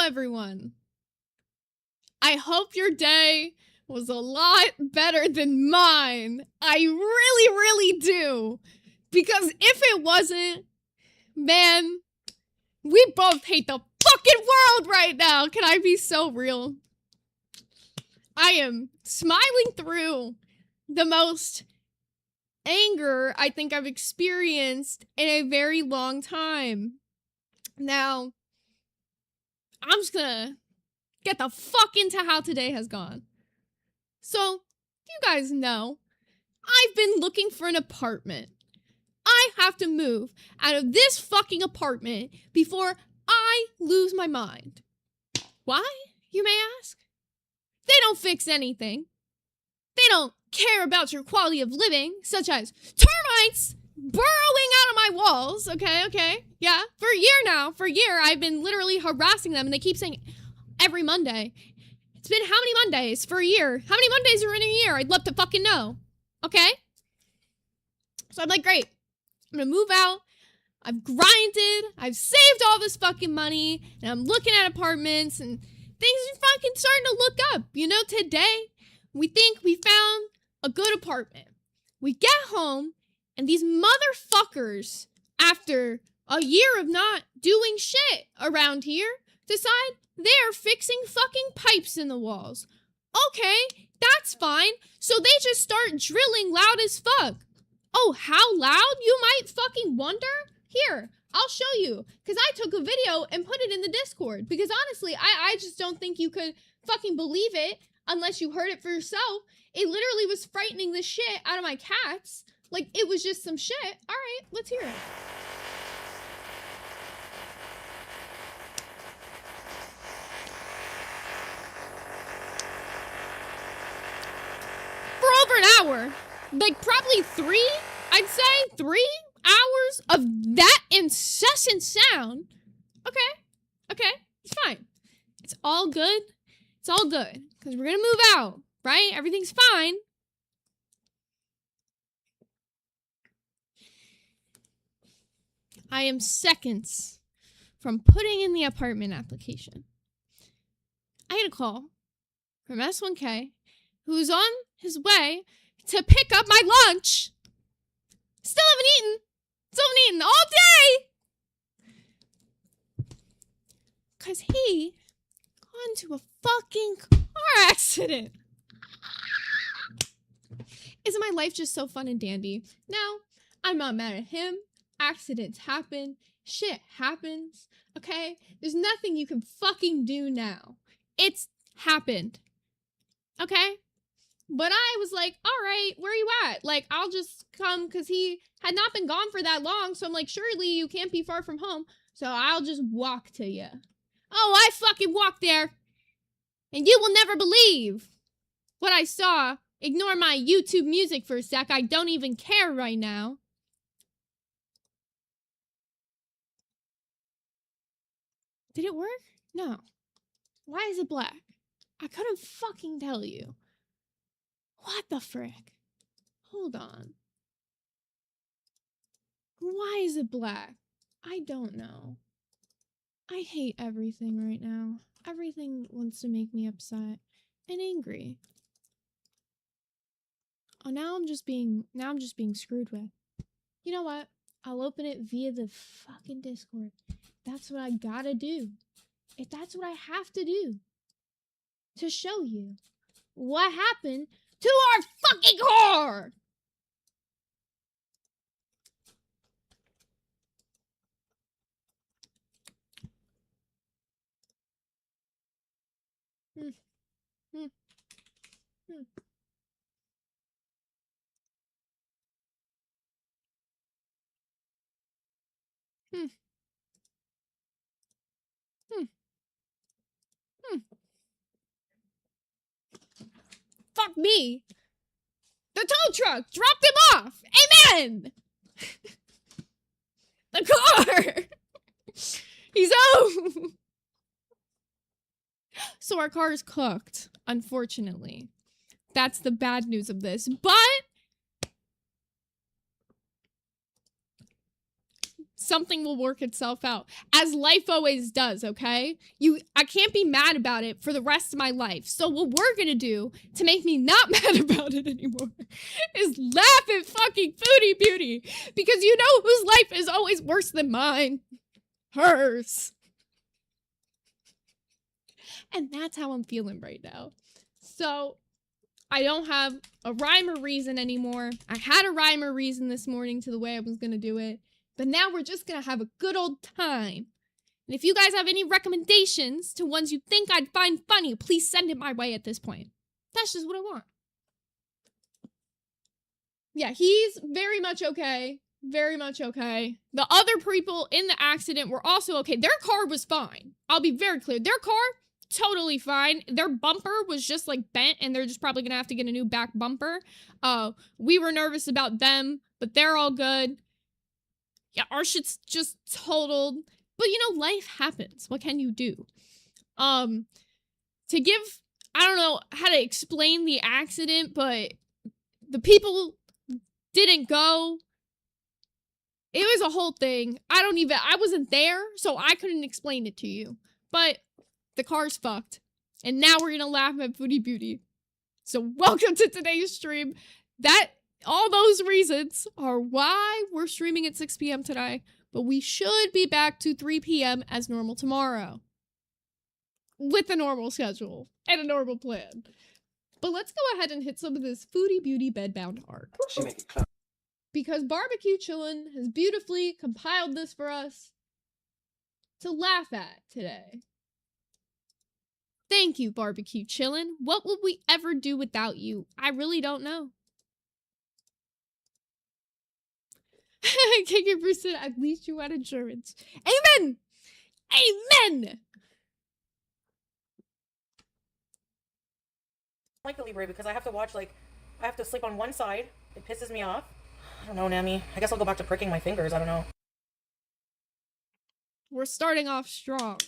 everyone. I hope your day was a lot better than mine. I really, really do. Because if it wasn't, man, we both hate the fucking world right now. Can I be so real? I am smiling through the most anger I think I've experienced in a very long time. Now, I'm just gonna get the fuck into how today has gone. So, you guys know, I've been looking for an apartment. I have to move out of this fucking apartment before I lose my mind. Why, you may ask? They don't fix anything. They don't care about your quality of living, such as termites burrowing out of my walls. Okay. Yeah, for a year, I've been literally harassing them, and they keep saying every Monday. It's been how many Mondays for a year? How many Mondays are in a year? I'd love to fucking know. Okay? So I'm like, great. I'm gonna move out. I've grinded. I've saved all this fucking money, and I'm looking at apartments, and things are fucking starting to look up. You know, today, we think we found a good apartment. We get home, and these motherfuckers, after a year of not doing shit around here, decide they're fixing fucking pipes in the walls. Okay, that's fine. So they just start drilling loud as fuck. Oh, how loud, you might fucking wonder? Here, I'll show you. Because I took a video and put it in the Discord. Because honestly, I just don't think you could fucking believe it unless you heard it for yourself. It literally was frightening the shit out of my cats. Like, it was just some shit. Alright, let's hear it. For over an hour. Like, probably 3, I'd say 3 hours of that incessant sound. Okay, it's fine. It's all good. It's all good. Because we're gonna move out, right? Everything's fine. I am seconds from putting in the apartment application. I had a call from S1K, who's on his way to pick up my lunch. Still haven't eaten all day. Because he got into a fucking car accident. Isn't my life just so fun and dandy? Now, I'm not mad at him. Accidents happen. Shit happens. Okay? There's nothing you can fucking do now. It's happened. Okay? But I was like, all right, where are you at? Like, I'll just come, because he had not been gone for that long. So I'm like, surely you can't be far from home. So I'll just walk to you. Oh, I fucking walked there. And you will never believe what I saw. Ignore my YouTube music for a sec. I don't even care right now. Did it work? No. Why is it black? I couldn't fucking tell you. What the frick? Hold on. Why is it black? I don't know. I hate everything right now. Everything wants to make me upset and angry. Oh, now I'm just being screwed with. You know what? I'll open it via the fucking Discord. That's what I gotta do. If that's what I have to do to show you what happened to our fucking car. Fuck me. The tow truck dropped him off. Amen. The car. He's home. So our car is cooked, unfortunately. That's the bad news of this. But something will work itself out, as life always does, okay? I can't be mad about it for the rest of my life. So what we're gonna do to make me not mad about it anymore is laugh at fucking Foodie Beauty, because you know whose life is always worse than mine? Hers. And that's how I'm feeling right now. So I don't have a rhyme or reason anymore. I had a rhyme or reason this morning to the way I was gonna do it, but now we're just gonna have a good old time. And if you guys have any recommendations to ones you think I'd find funny, please send it my way at this point. That's just what I want. Yeah, he's very much okay. Very much okay. The other people in the accident were also okay. Their car was fine. I'll be very clear. Their car, totally fine. Their bumper was just like bent and they're just probably gonna have to get a new back bumper. We were nervous about them, but they're all good. Yeah, our shit's just totaled. But you know, life happens. What can you do? To give, I don't know how to explain the accident, but the people didn't go. It was a whole thing. I wasn't there, so I couldn't explain it to you. But the car's fucked. And now we're gonna laugh at Foodie Beauty. So welcome to today's stream. All those reasons are why we're streaming at 6 p.m. today. But we should be back to 3 p.m. as normal tomorrow. With a normal schedule and a normal plan. But let's go ahead and hit some of this Foodie Beauty bedbound art. Because Barbecue Chillin' has beautifully compiled this for us to laugh at today. Thank you, Barbecue Chillin'. What would we ever do without you? I really don't know. King of Bruce said, at least you had insurance. Amen! Amen! I like the Libre because I have to watch, I have to sleep on one side. It pisses me off. I don't know, Nami. I guess I'll go back to pricking my fingers. I don't know. We're starting off strong.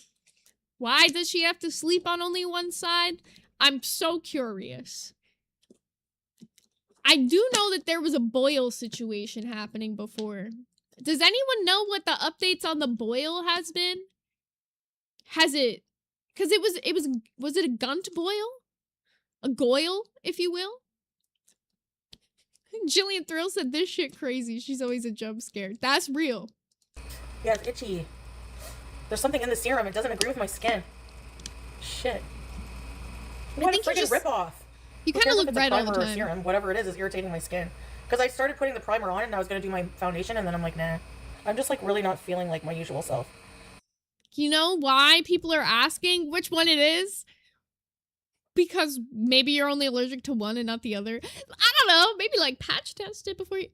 Why does she have to sleep on only one side? I'm so curious. I do know that there was a boil situation happening before. Does anyone know what the updates on the boil has been? Has it... Because was it a gunt boil? A goyle, if you will? Jillian Thrill said, this shit crazy. She's always a jump scare. That's real. Yeah, it's itchy. There's something in the serum. It doesn't agree with my skin. Shit. What a freaking ripoff. You kind of look red all the time. Serum, whatever it is irritating my skin. Because I started putting the primer on and I was going to do my foundation and then I'm like, nah. I'm just really not feeling like my usual self. You know why people are asking which one it is? Because maybe you're only allergic to one and not the other. I don't know. Maybe patch test it before you...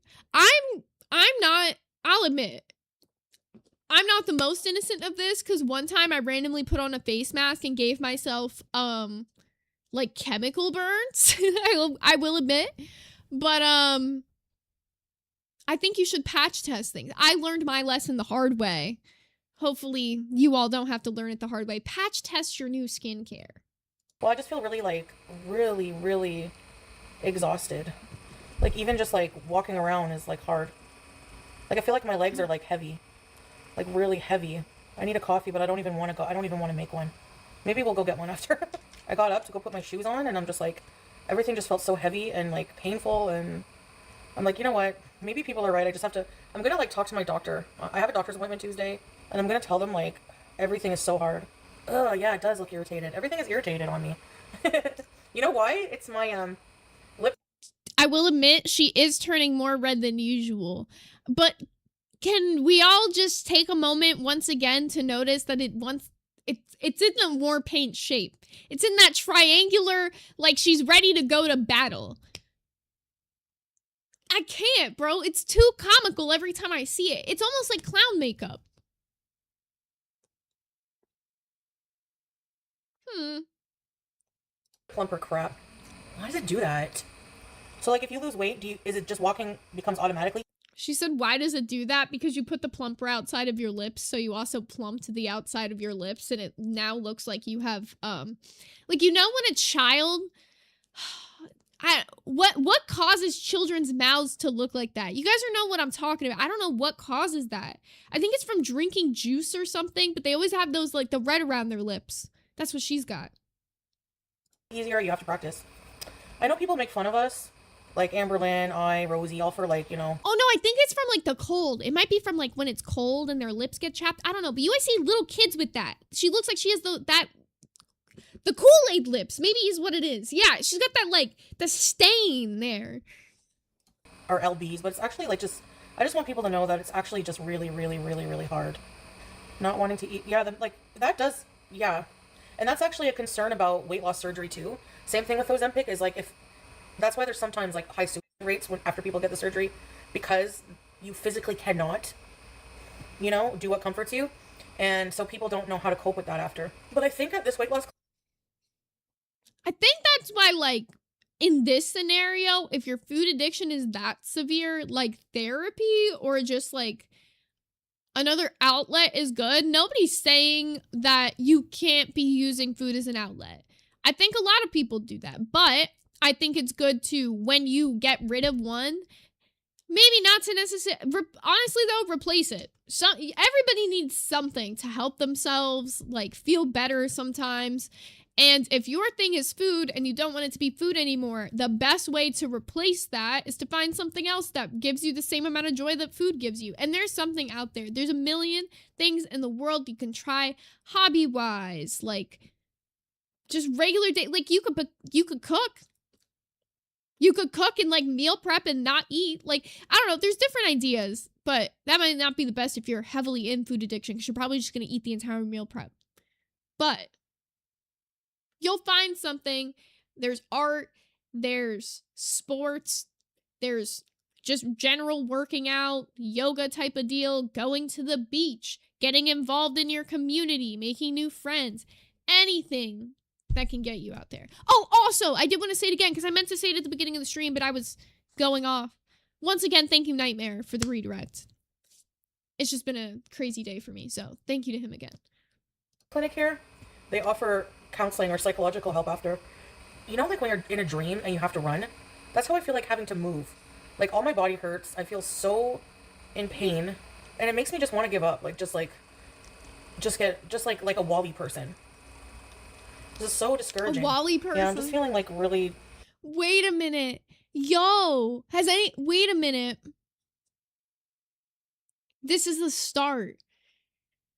I'll admit. I'm not the most innocent of this because one time I randomly put on a face mask and gave myself, chemical burns. I will admit. But, I think you should patch test things. I learned my lesson the hard way. Hopefully you all don't have to learn it the hard way. Patch test your new skincare. Well, I just feel really, really exhausted. Even just, walking around is, hard. I feel like my legs are, heavy. Really heavy. I need a coffee, but I don't even want to go. I don't even want to make one. Maybe we'll go get one after. I got up to go put my shoes on, and I'm just, everything just felt so heavy and, painful, and I'm like, you know what? Maybe people are right. I just have to... I'm going to, talk to my doctor. I have a doctor's appointment Tuesday, and I'm going to tell them, everything is so hard. Ugh, yeah, it does look irritated. Everything is irritated on me. You know why? It's my, lip. I will admit, she is turning more red than usual. But can we all just take a moment once again to notice that it's in a war paint shape. It's in that triangular, she's ready to go to battle. I can't, bro. It's too comical every time I see it. It's almost like clown makeup. Plumper crap. Why does it do that? So, if you lose weight, is it just walking becomes automatically? She said, why does it do that? Because you put the plumper outside of your lips, so you also plumped the outside of your lips, and it now looks like you have, when a child... What causes children's mouths to look like that? You guys know what I'm talking about. I don't know what causes that. I think it's from drinking juice or something, but they always have those, like, the red around their lips. That's what she's got. Easier, you have to practice. I know people make fun of us, like Amberlynn, Rosie, all for, like, you know. Oh, no, I think it's from, like, the cold. It might be from, like, when it's cold and their lips get chapped. I don't know, but you always see little kids with that. She looks like she has the Kool-Aid lips, maybe is what it is. Yeah, she's got that, like, the stain there. Or LBs, but it's actually, like, I just want people to know that it's actually just really, really, really, really hard. Not wanting to eat. Yeah, that does, yeah. And that's actually a concern about weight loss surgery, too. Same thing with Ozempic is, like, that's why there's sometimes, like, high suicide rates after people get the surgery, because you physically cannot, you know, do what comforts you. And so people don't know how to cope with that after. But I think at this weight loss, I think that's why, like, in this scenario, if your food addiction is that severe, like, therapy or just, like, another outlet is good. Nobody's saying that you can't be using food as an outlet. I think a lot of people do that, but I think it's good to, when you get rid of one, maybe not to necessarily, honestly though, replace it. Everybody needs something to help themselves, like, feel better sometimes. And if your thing is food and you don't want it to be food anymore, the best way to replace that is to find something else that gives you the same amount of joy that food gives you. And there's something out there. There's a million things in the world you can try hobby-wise, like just regular day. Like you could cook. You could cook and, like, meal prep and not eat. Like, I don't know. There's different ideas, but that might not be the best if you're heavily in food addiction, because you're probably just going to eat the entire meal prep. But you'll find something. There's art, there's sports, there's just general working out, yoga type of deal, going to the beach, getting involved in your community, making new friends, anything that can get you out there. Oh, also, I did want to say it again, because I meant to say it at the beginning of the stream, but I was going off. Once again, thank you, Nightmare, for the redirect. It's just been a crazy day for me, so thank you to him again. Clinic here, they offer counseling or psychological help after. You know, like when you're in a dream and you have to run? That's how I feel like having to move. Like, all my body hurts. I feel so in pain. And it makes me just want to give up. Like, just like a Wally person. This is so discouraging. A Wally person? Yeah, I'm just feeling, like, really... Wait a minute. Yo, wait a minute. This is the start.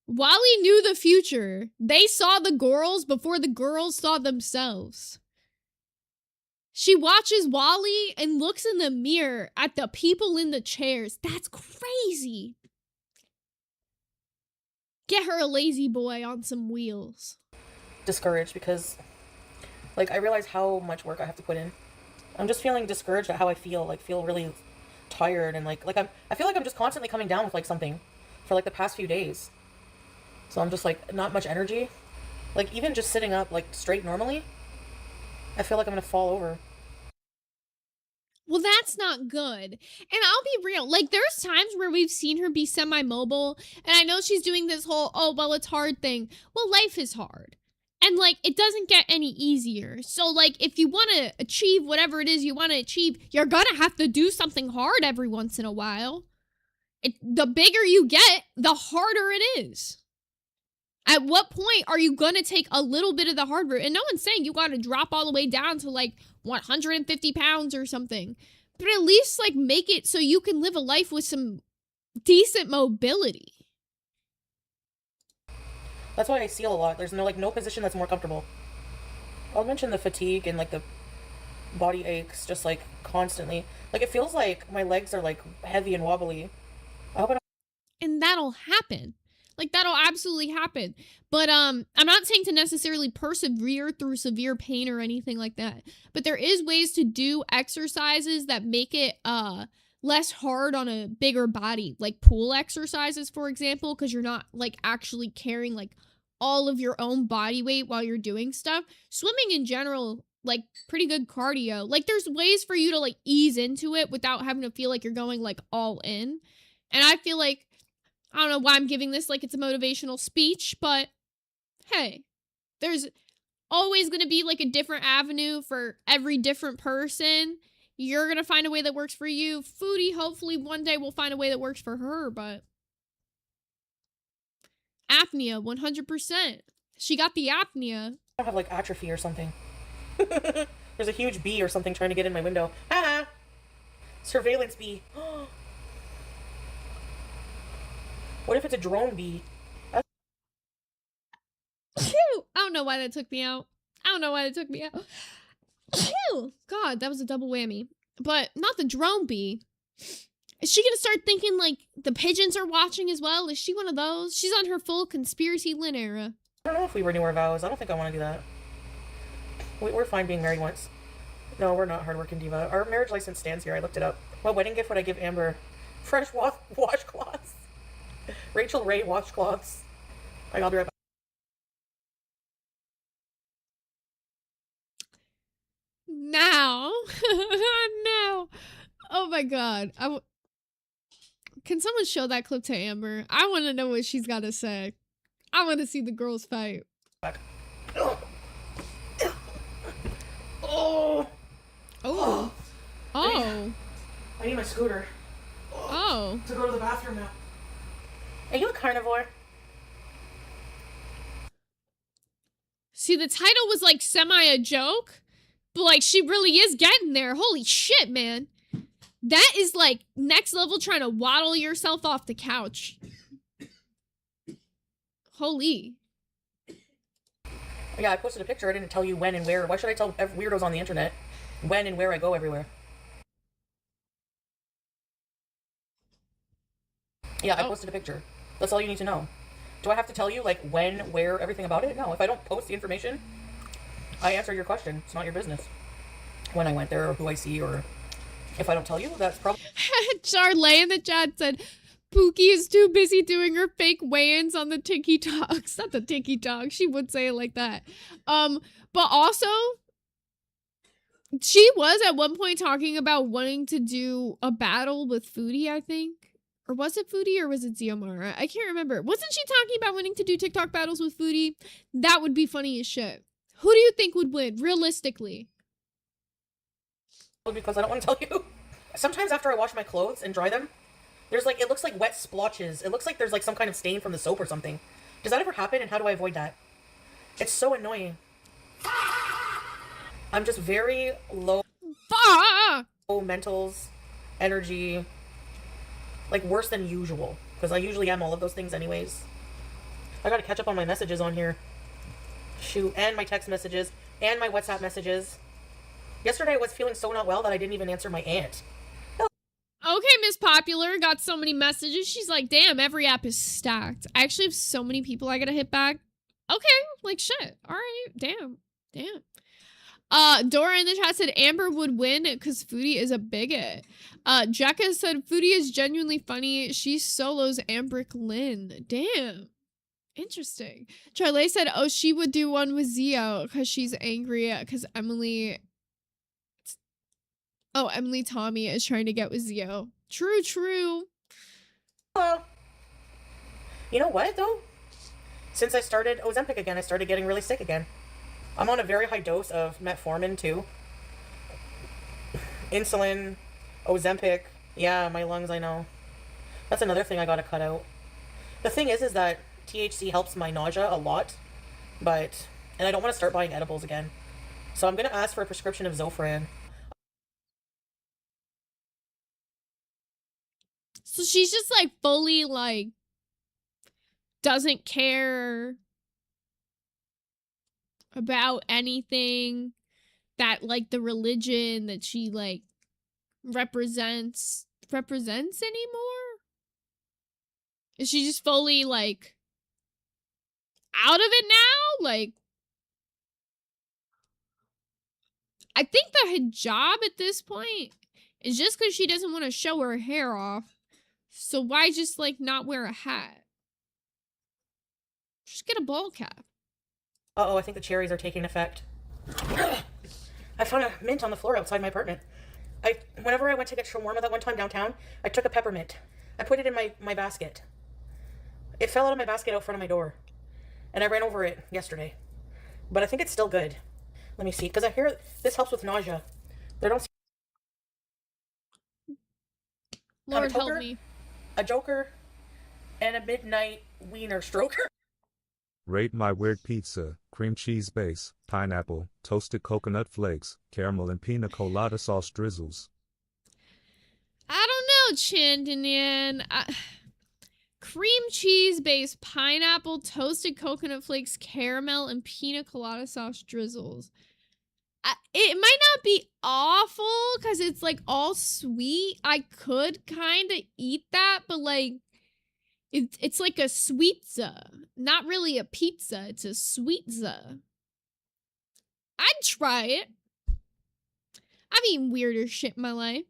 Wally knew the future. They saw the girls before the girls saw themselves. She watches Wally and looks in the mirror at the people in the chairs. That's crazy. Get her a lazy boy on some wheels. Discouraged because, like, I realize how much work I have to put in. I'm just feeling discouraged at how I feel. Like, feel really tired and, I feel like I'm just constantly coming down with, like, something for, like, the past few days. So I'm just, like, not much energy. Like, even just sitting up, like, straight normally, I feel like I'm gonna fall over. Well, that's not good. And I'll be real. Like, there's times where we've seen her be semi-mobile, and I know she's doing this whole, oh, well, it's hard thing. Well, life is hard. And, like, it doesn't get any easier. So, like, if you want to achieve whatever it is you want to achieve, you're gonna have to do something hard every once in a while. The bigger you get, the harder it is. At what point are you gonna take a little bit of the hard route? And no one's saying you gotta drop all the way down to, like, 150 pounds or something. But at least, like, make it so you can live a life with some decent mobility. That's why I seal a lot. There's no position that's more comfortable. I'll mention the fatigue and, like, the body aches just, like, constantly. Like, it feels like my legs are, like, heavy and wobbly. I hope I don't... And that'll happen. Like, that'll absolutely happen. But I'm not saying to necessarily persevere through severe pain or anything like that. But there is ways to do exercises that make it less hard on a bigger body. Like pool exercises, for example, because you're not, like, actually carrying, like, all of your own body weight while you're doing stuff. Swimming in general, like, pretty good cardio. Like, there's ways for you to, like, ease into it without having to feel like you're going, like, all in. And I feel like, I don't know why I'm giving this like it's a motivational speech, but hey, there's always going to be like a different avenue for every different person. You're going to find a way that works for you. Foodie, hopefully one day will find a way that works for her, but apnea, 100%. She got the apnea. I have like atrophy or something. There's a huge bee or something trying to get in my window. Ah! Surveillance bee. What if it's a drone bee? I don't know why that took me out. God, that was a double whammy. But not the drone bee. Is she gonna start thinking like the pigeons are watching as well? Is she one of those? She's on her full conspiracy Lynn era. I don't know if we renew our vows. I don't think I want to do that. We're fine being married once. No, we're not hardworking diva. Our marriage license stands here. I looked it up. What wedding gift would I give Amber? Fresh washcloths. Rachel Ray washcloths. I'll be right back. Now. No. Oh my god. Can someone show that clip to Amber? I want to know what she's got to say. I want to see the girls fight. Oh. Oh. Oh. I need my scooter. Oh. To go to the bathroom now. Are you a carnivore? See, the title was like semi a joke, but like she really is getting there. Holy shit, man. That is like next level trying to waddle yourself off the couch. Holy. Yeah, I posted a picture. I didn't tell you when and where. Why should I tell weirdos on the internet when and where I go everywhere? Yeah, I posted a picture. That's all you need to know. Do I have to tell you, like, when, where, everything about it? No, if I don't post the information, I answer your question. It's not your business. When I went there, or who I see, or if I don't tell you, that's probably... Charlay in the chat said, Pookie is too busy doing her fake weigh-ins on the TikToks. Not the TikTok. She would say it like that. But also, she was at one point talking about wanting to do a battle with Foodie, I think. Or was it Foodie or was it Ziomara? I can't remember. Wasn't she talking about wanting to do TikTok battles with Foodie? That would be funny as shit. Who do you think would win, realistically? Because I don't want to tell you. Sometimes after I wash my clothes and dry them, there's like, it looks like wet splotches. It looks like there's like some kind of stain from the soap or something. Does that ever happen, and how do I avoid that? It's so annoying. I'm just very low mentals, energy, like worse than usual. Because I usually am all of those things anyways. I gotta catch up on my messages on here. Shoot, and my text messages, and my WhatsApp messages. Yesterday I was feeling so not well that I didn't even answer my aunt. Okay, Miss Popular got so many messages. She's like, damn, every app is stacked. I actually have so many people I gotta hit back. Okay, like shit. All right, damn. Dora in the chat said Amber would win because Foodie is a bigot. Jekka said Foodie is genuinely funny. She solos Ambrick Lynn. Damn. Interesting. Charlay said, oh, she would do one with Zio because she's angry because Emily Tommy is trying to get with Zio. True. Hello. You know what, though? Since I started Ozempic again, I started getting really sick again. I'm on a very high dose of metformin, too. Insulin, Ozempic. Yeah, my lungs, I know. That's another thing I gotta cut out. The thing is that THC helps my nausea a lot, and I don't want to start buying edibles again. So I'm gonna ask for a prescription of Zofran. So she's just like fully like doesn't care about anything that like the religion that she like represents anymore? Is she just fully like out of it now? Like, I think the hijab at this point is just because she doesn't want to show her hair off. So why just like not wear a hat? Just get a ball cap. Uh-oh, I think the cherries are taking effect. I found a mint on the floor outside my apartment. Whenever I went to get shawarma that one time downtown, I took a peppermint. I put it in my basket. It fell out of my basket out front of my door. And I ran over it yesterday. But I think it's still good. Let me see, because I hear this helps with nausea. There don't have Lord a help toker, me. a joker, and a midnight wiener stroker. Rate my weird pizza, cream cheese base, pineapple, toasted coconut flakes, caramel and pina colada sauce drizzles. I don't know, Chandanian. Cream cheese based pineapple, toasted coconut flakes, caramel, and pina colada sauce drizzles. It might not be awful because it's like all sweet. I could kind of eat that, but like it's like a sweetza, not really a pizza. It's a sweetza. I'd try it. I've eaten weirder shit in my life.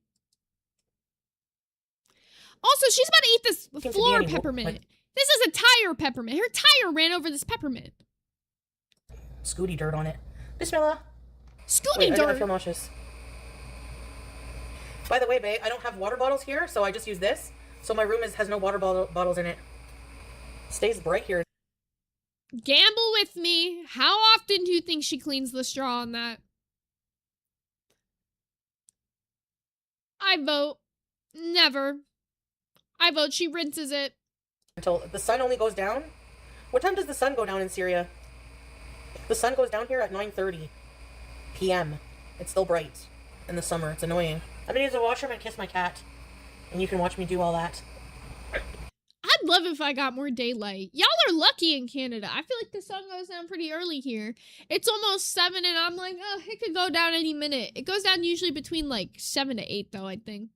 Also, she's about to eat this floor peppermint. This is a tire peppermint. Her tire ran over this peppermint. Scooty dirt on it. Bismillah. Scooty dirt. I feel nauseous. By the way, babe, I don't have water bottles here, so I just use this. So my room has no water bottles in it. Stays bright here. Gamble with me. How often do you think she cleans the straw on that? I vote never. I vote she rinses it. Until the sun only goes down. What time does the sun go down in Syria? The sun goes down here at 9:30 p.m. It's still bright in the summer. It's annoying. I'm gonna use the washroom and kiss my cat. And you can watch me do all that. I'd love if I got more daylight. Y'all are lucky in Canada. I feel like the sun goes down pretty early here. It's almost 7 and I'm like, oh, it could go down any minute. It goes down usually between like 7 to 8 though, I think.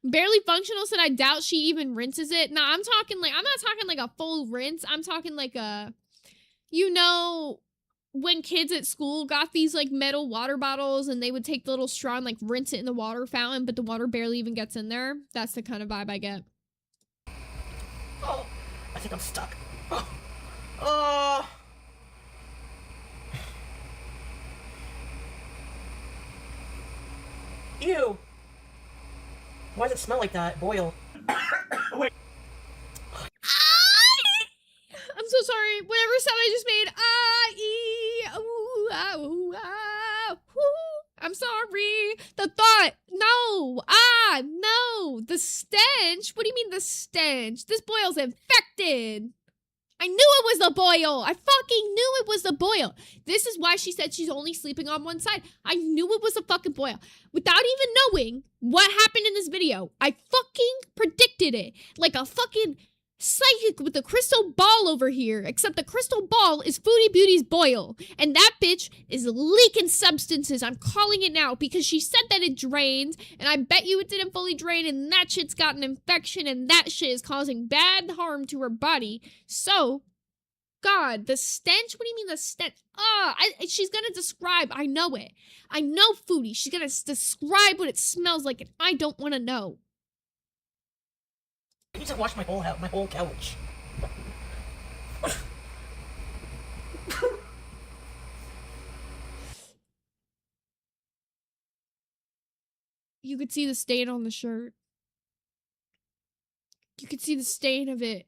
Barely Functional said I doubt she even rinses it. Nah, I'm not talking like a full rinse. I'm talking like a, you know, when kids at school got these like metal water bottles and they would take the little straw and like rinse it in the water fountain, but the water barely even gets in there. That's the kind of vibe I get. Oh, I think I'm stuck. Oh. Ew. Why does it smell like that? Boil. Wait. I'm so sorry. Whatever sound I just made. I'm sorry. The thought. No. No. The stench. What do you mean the stench? This boil's infected. I knew it was the boil. I fucking knew it was the boil. This is why she said she's only sleeping on one side. I knew it was a fucking boil. Without even knowing what happened in this video, I fucking predicted it. Like a fucking psychic with a crystal ball over here. Except the crystal ball is Foodie Beauty's boil. And that bitch is leaking substances. I'm calling it now because she said that it drains. And I bet you it didn't fully drain. And that shit's got an infection. And that shit is causing bad harm to her body. So, God, the stench? What do you mean the stench? She's gonna describe. I know it. I know Foodie. She's gonna describe what it smells like. And I don't want to know. I need to wash my whole house, my whole couch. You could see the stain on the shirt. You could see the stain of it.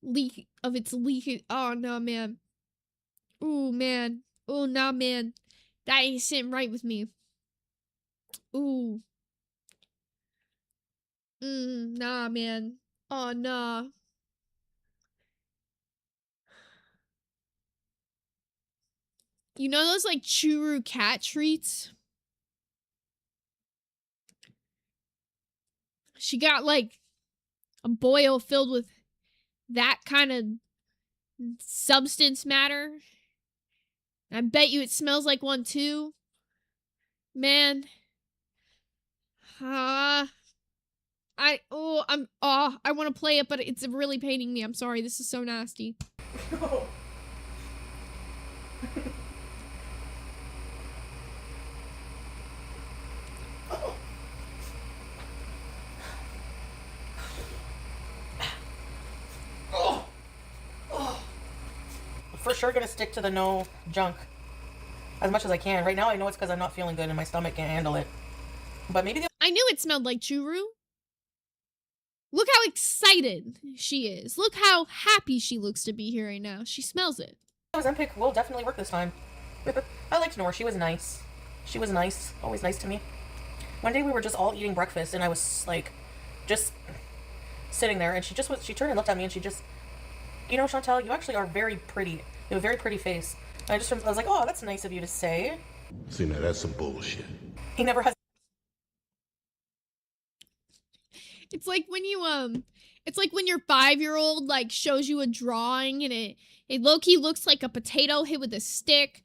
It's leaking. Oh, no, man. Ooh, man. Oh, nah, man. That ain't sitting right with me. Ooh. Nah, man. Oh, nah. You know those, like, churu cat treats? She got, like, a boil filled with that kind of substance matter. I bet you it smells like one, too. Man. I want to play it, but it's really paining me. I'm sorry. This is so nasty. For sure gonna stick to the no junk as much as I can. Right now I know it's because I'm not feeling good and my stomach can't handle it. But maybe I knew it smelled like churu. Look how excited she is. Look how happy she looks to be here right now. She smells it. Ozempic will definitely work this time. I liked Nor. She was nice. She was nice. Always nice to me. One day we were just all eating breakfast, and I was like, just sitting there, and she turned and looked at me, and she just, you know, Chantel, you actually are very pretty. You have a very pretty face. And I was like, oh, that's nice of you to say. See, now that's some bullshit. He never has. It's like when you it's like when your 5-year-old like shows you a drawing and it low-key looks like a potato hit with a stick,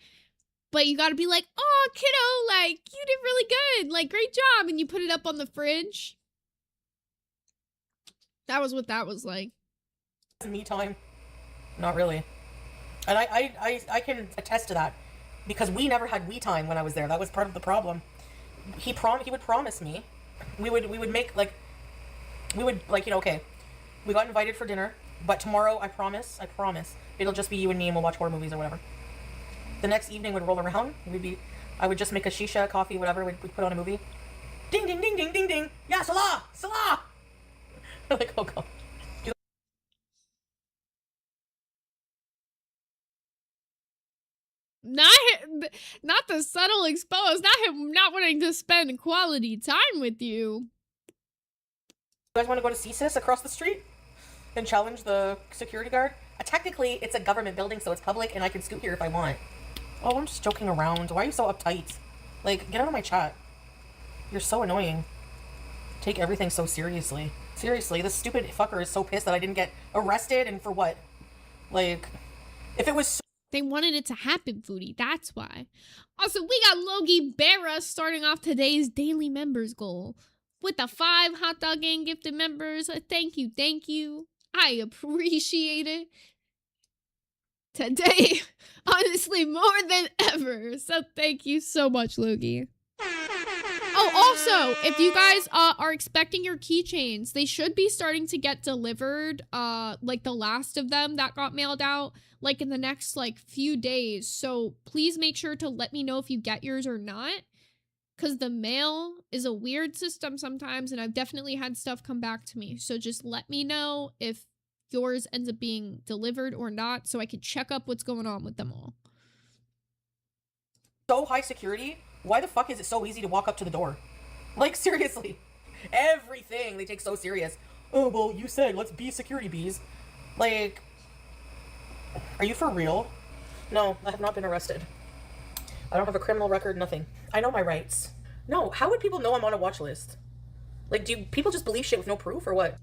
but you gotta be like, oh kiddo, like you did really good, like great job, and you put it up on the fridge. That was what that was like. Me time. Not really. And I can attest to that, because we never had we time when I was there. That was part of the problem. He would promise me, we would make like, we would like, you know, okay, we got invited for dinner, but tomorrow I promise, it'll just be you and me and we'll watch horror movies or whatever. The next evening would roll around, I would just make a shisha, coffee, whatever, we'd put on a movie. Ding, ding, ding, ding, ding, ding. Yeah, Salah, Salah. I'm like, oh god. Not the subtle expose, not him not wanting to spend quality time with you. You guys want to go to CSIS across the street and challenge the security guard? Technically, it's a government building, so it's public, and I can scoot here if I want. Oh, I'm just joking around. Why are you so uptight? Like, get out of my chat. You're so annoying. Take everything so seriously. Seriously, this stupid fucker is so pissed that I didn't get arrested, and for what? Like, if it was so They wanted it to happen, Foodie. That's why. Also, we got Logie Berra starting off today's daily members goal with the 5 hot dog gang gifted members. Thank you, thank you. I appreciate it. Today, honestly, more than ever. So thank you so much, Logie. Oh, also, if you guys are expecting your keychains, they should be starting to get delivered, like the last of them that got mailed out, like in the next, like, few days. So please make sure to let me know if you get yours or not, because the mail is a weird system sometimes, and I've definitely had stuff come back to me. So just let me know if yours ends up being delivered or not, so I can check up what's going on with them all. high security, why the fuck is it so easy to walk up to the door? Like, seriously. Everything they take so serious. Oh, well, you said, let's be security bees. Like, are you for real? No, I have not been arrested. I don't have a criminal record, nothing. I know my rights. No, how would people know I'm on a watch list? Like, do people just believe shit with no proof, or what?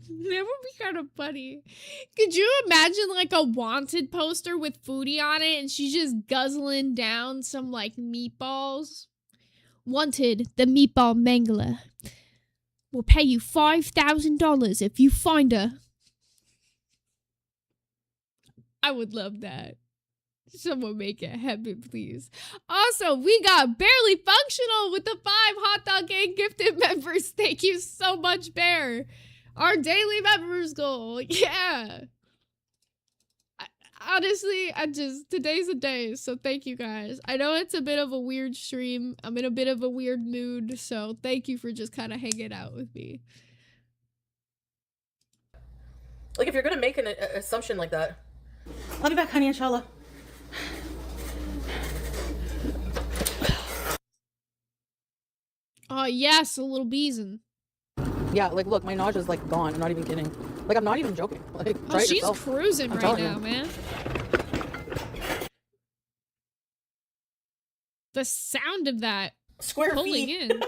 That would be kind of funny. Could you imagine like a wanted poster with Foodie on it and she's just guzzling down some like meatballs? Wanted, the meatball mangler. Will pay you $5,000 if you find her. I would love that. Someone make it happen, please. Also, we got Barely Functional with the 5 hot dog gang gifted members. Thank you so much, Bear. Our daily members goal. Yeah. Honestly, today's a day, so thank you guys. I know it's a bit of a weird stream. I'm in a bit of a weird mood, so thank you for just kind of hanging out with me. Like, if you're gonna make an assumption like that. I'll be back, honey, inshallah. Oh, yes, a little beesin'. Yeah, like, look, my nausea's, like, gone. I'm not even kidding. Like, I'm not even joking. Like, oh, she's cruising right now, man. The sound of that square pulling feet. in.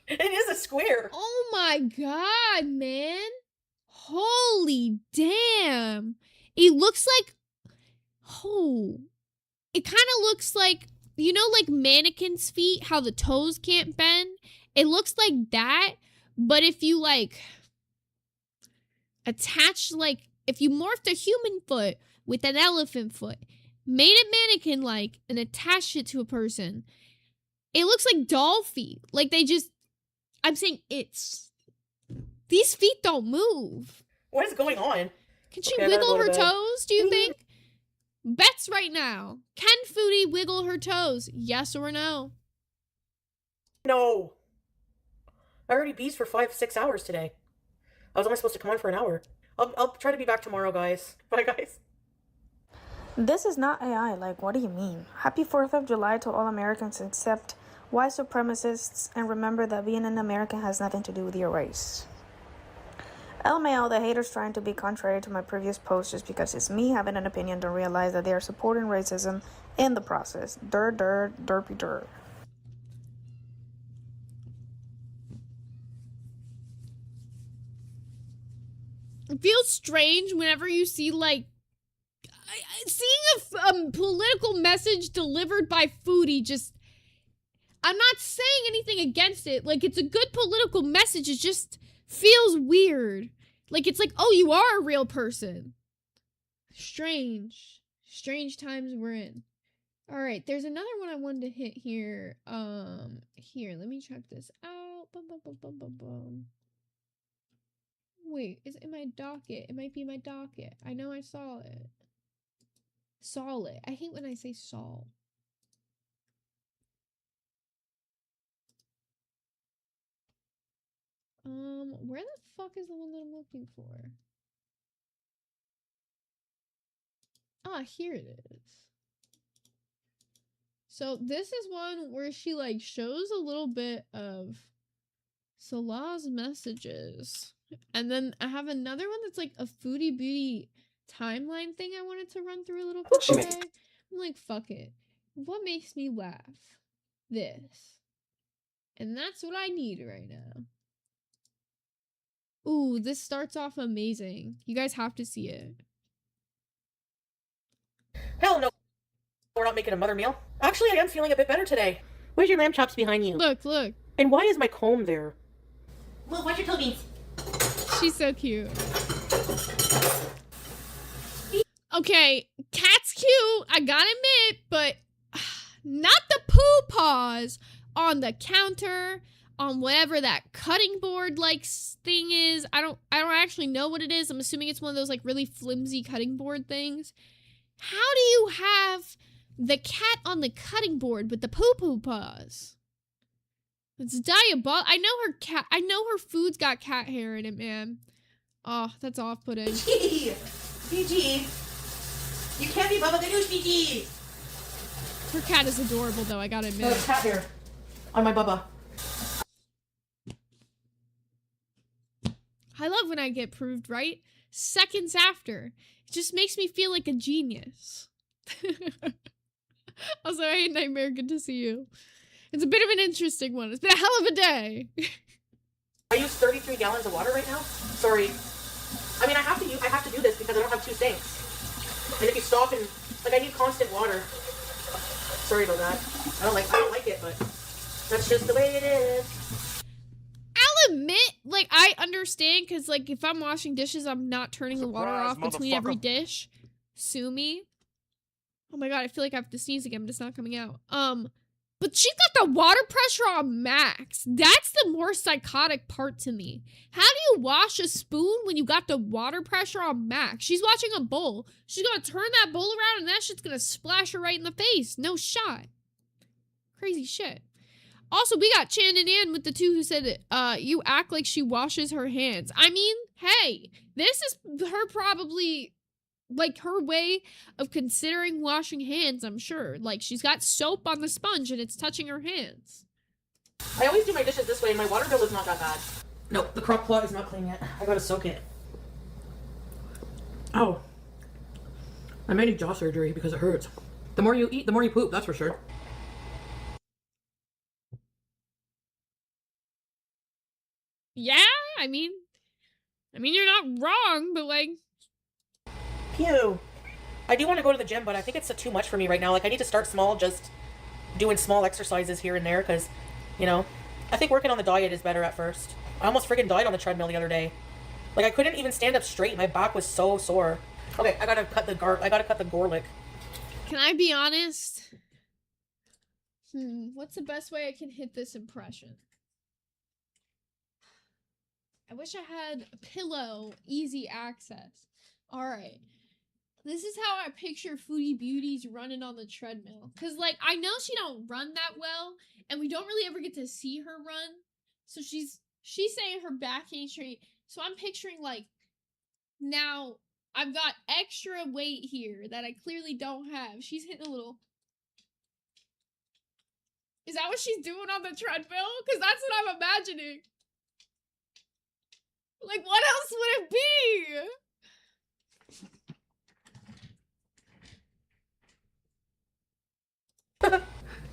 It is a square. Oh my god, man. Holy damn. It looks like... Oh. It kind of looks like... You know, like mannequins' feet, how the toes can't bend? It looks like that, but if you, like, attach, like, if you morphed a human foot with an elephant foot, made it mannequin-like, and attached it to a person, it looks like doll feet. Like, they just... I'm saying it's... These feet don't move. What is going on? Can she wiggle her toes, do you think? Bets right now. Can Foodie wiggle her toes? Yes or no? No. I already bees for 5-6 hours today. I was only supposed to come on for an hour. I'll try to be back tomorrow, guys. Bye, guys. This is not AI. Like, what do you mean? Happy 4th of July to all Americans except white supremacists, and remember that being an American has nothing to do with your race. LMAO, the haters trying to be contrary to my previous post just because it's me having an opinion don't realize that they are supporting racism in the process. Derpy dur. It feels strange whenever you see, like, seeing a political message delivered by Foodie. Just, I'm not saying anything against it. Like, it's a good political message. It just feels weird. Like, it's like, oh, you are a real person. Strange times we're in. All right, there's another one I wanted to hit here. Here, let me check this out. Wait, is it in my docket? It might be my docket. I know I saw it. Saw it. I hate when I say saw. Where the fuck is the one that I'm looking for? Ah, here it is. So this is one where she like shows a little bit of Salah's messages. And then I have another one that's like a Foodie Beauty timeline thing I wanted to run through a little bit today. I'm like, fuck it. What makes me laugh? This. And that's what I need right now. Ooh, this starts off amazing. You guys have to see it. Hell no, we're not making a mother meal. Actually, I am feeling a bit better today. Where's your lamb chops behind you? Look. And why is my comb there? Well, watch your toe beans. She's so cute. Okay, cat's cute, I gotta admit, but not the poo paws on the counter, on whatever that cutting board like thing is. I don't actually know what it is. I'm assuming it's one of those like really flimsy cutting board things. How do you have the cat on the cutting board with the poo poo paws? It's diabolical. I know her food's got cat hair in it, man. Oh, that's off-putting. PG. You can't be Baba Ganoush, PG. Her cat is adorable, though, I gotta admit. Cat hair on my bubba. I love when I get proved right seconds after. It just makes me feel like a genius. Also, hey, Nightmare, good to see you. It's a bit of an interesting one. It's been a hell of a day. I use 33 gallons of water right now. Sorry. I mean, I have to do this because I don't have 2 sinks. And if you stop and like, I need constant water. Sorry about that. I don't like it, but that's just the way it is. I'll admit, like, I understand, because, like, if I'm washing dishes, I'm not turning the water off between every dish. Sue me. Oh my god, I feel like I have to sneeze again, but it's not coming out. But she got the water pressure on max. That's the more psychotic part to me. How do you wash a spoon when you got the water pressure on max? She's washing a bowl. She's gonna turn that bowl around and that shit's gonna splash her right in the face. No shot. Crazy shit. Also, we got Chan and Ann with the 2 who said, you act like she washes her hands. I mean, hey, this is her probably, like, her way of considering washing hands, I'm sure. Like, she's got soap on the sponge and it's touching her hands. I always do my dishes this way and my water bill is not that bad. No, the crock pot is not clean yet. I gotta soak it. Oh. I may need jaw surgery because it hurts. The more you eat, the more you poop, that's for sure. Yeah, I mean, you're not wrong, but like... Pew. I do want to go to the gym, but I think it's too much for me right now. Like, I need to start small, just doing small exercises here and there, because, you know, I think working on the diet is better at first. I almost friggin' died on the treadmill the other day. Like, I couldn't even stand up straight. My back was so sore. Okay, I gotta cut the garlic. Can I be honest? What's the best way I can hit this impression? I wish I had a pillow, easy access. Alright. This is how I picture Foodie Beauties running on the treadmill. Because, like, I know she don't run that well, and we don't really ever get to see her run. So she's saying her back ain't straight. So I'm picturing, like, now I've got extra weight here that I clearly don't have. She's hitting a little. Is that what she's doing on the treadmill? Because that's what I'm imagining. Like, what else would it be?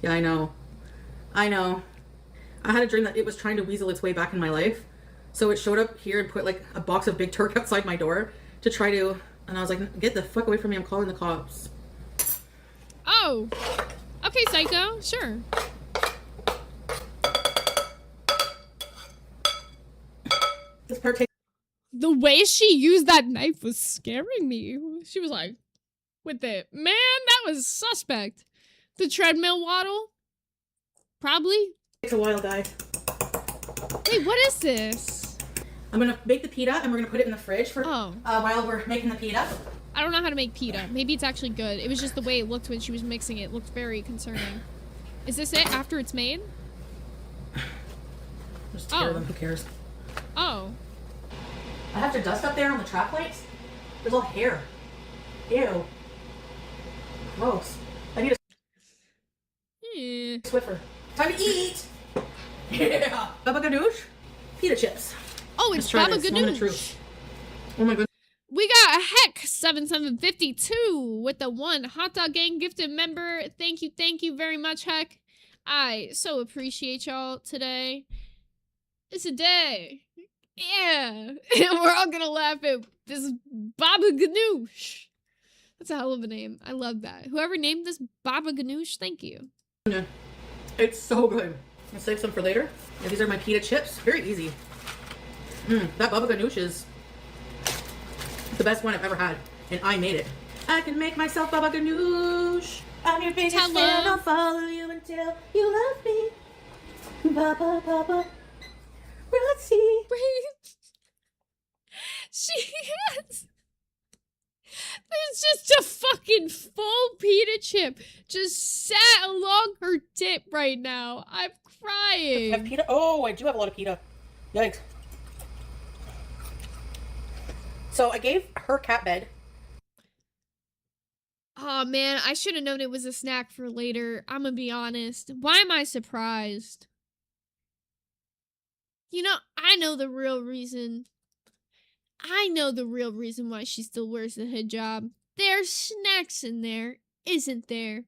Yeah, I know. I know. I had a dream that it was trying to weasel its way back in my life. So it showed up here and put like a box of Big Turk outside my door to try to, and I was like, get the fuck away from me, I'm calling the cops. Oh. Okay, Psycho, sure. This part takes The way she used that knife was scaring me. She was like, with it. Man, that was suspect. The treadmill waddle? Probably. a while, guys. Wait, what is this? I'm gonna make the pita and we're gonna put it in the fridge for Oh. while we're making the pita. I don't know how to make pita. Maybe it's actually good. It was just the way it looked when she was mixing it. It looked very concerning. Is this it after it's made? Just tear them, who cares? Oh. I have to dust up there on the trap plates. There's all hair. Ew. Gross. I need Eh. a Swiffer. Time to eat! Yeah! Baba Ganoush? Pita chips. Oh, it's Let's try Baba this. Moment of Ganoush. truth. Oh my goodness. We got Heck7752 with the 1 Hot Dog Gang gifted member. Thank you very much, Heck. I so appreciate y'all today. It's a day. Yeah. And we're all gonna laugh at this Baba Ganoush. That's a hell of a name. I love that. Whoever named this Baba Ganoush, thank you. Yeah. It's so good. I'll save some for later. Yeah, these are my pita chips. Very easy. That Baba Ganoush is the best one I've ever had. And I made it. I can make myself Baba Ganoush. I'm your biggest Hello. fan. I'll follow you until you love me. Baba, Baba. Roxy. Wait. She has... There's just a fucking full pita chip just sat along her tip right now. I'm I have crying. pita. Oh, I do have a lot of pita. Yikes. So I gave her cat bed. Oh man, I should have known it was a snack for later. I'm gonna be honest. Why am I surprised? You know, I know the real reason. I know the real reason why she still wears the hijab. There's snacks in there, isn't there?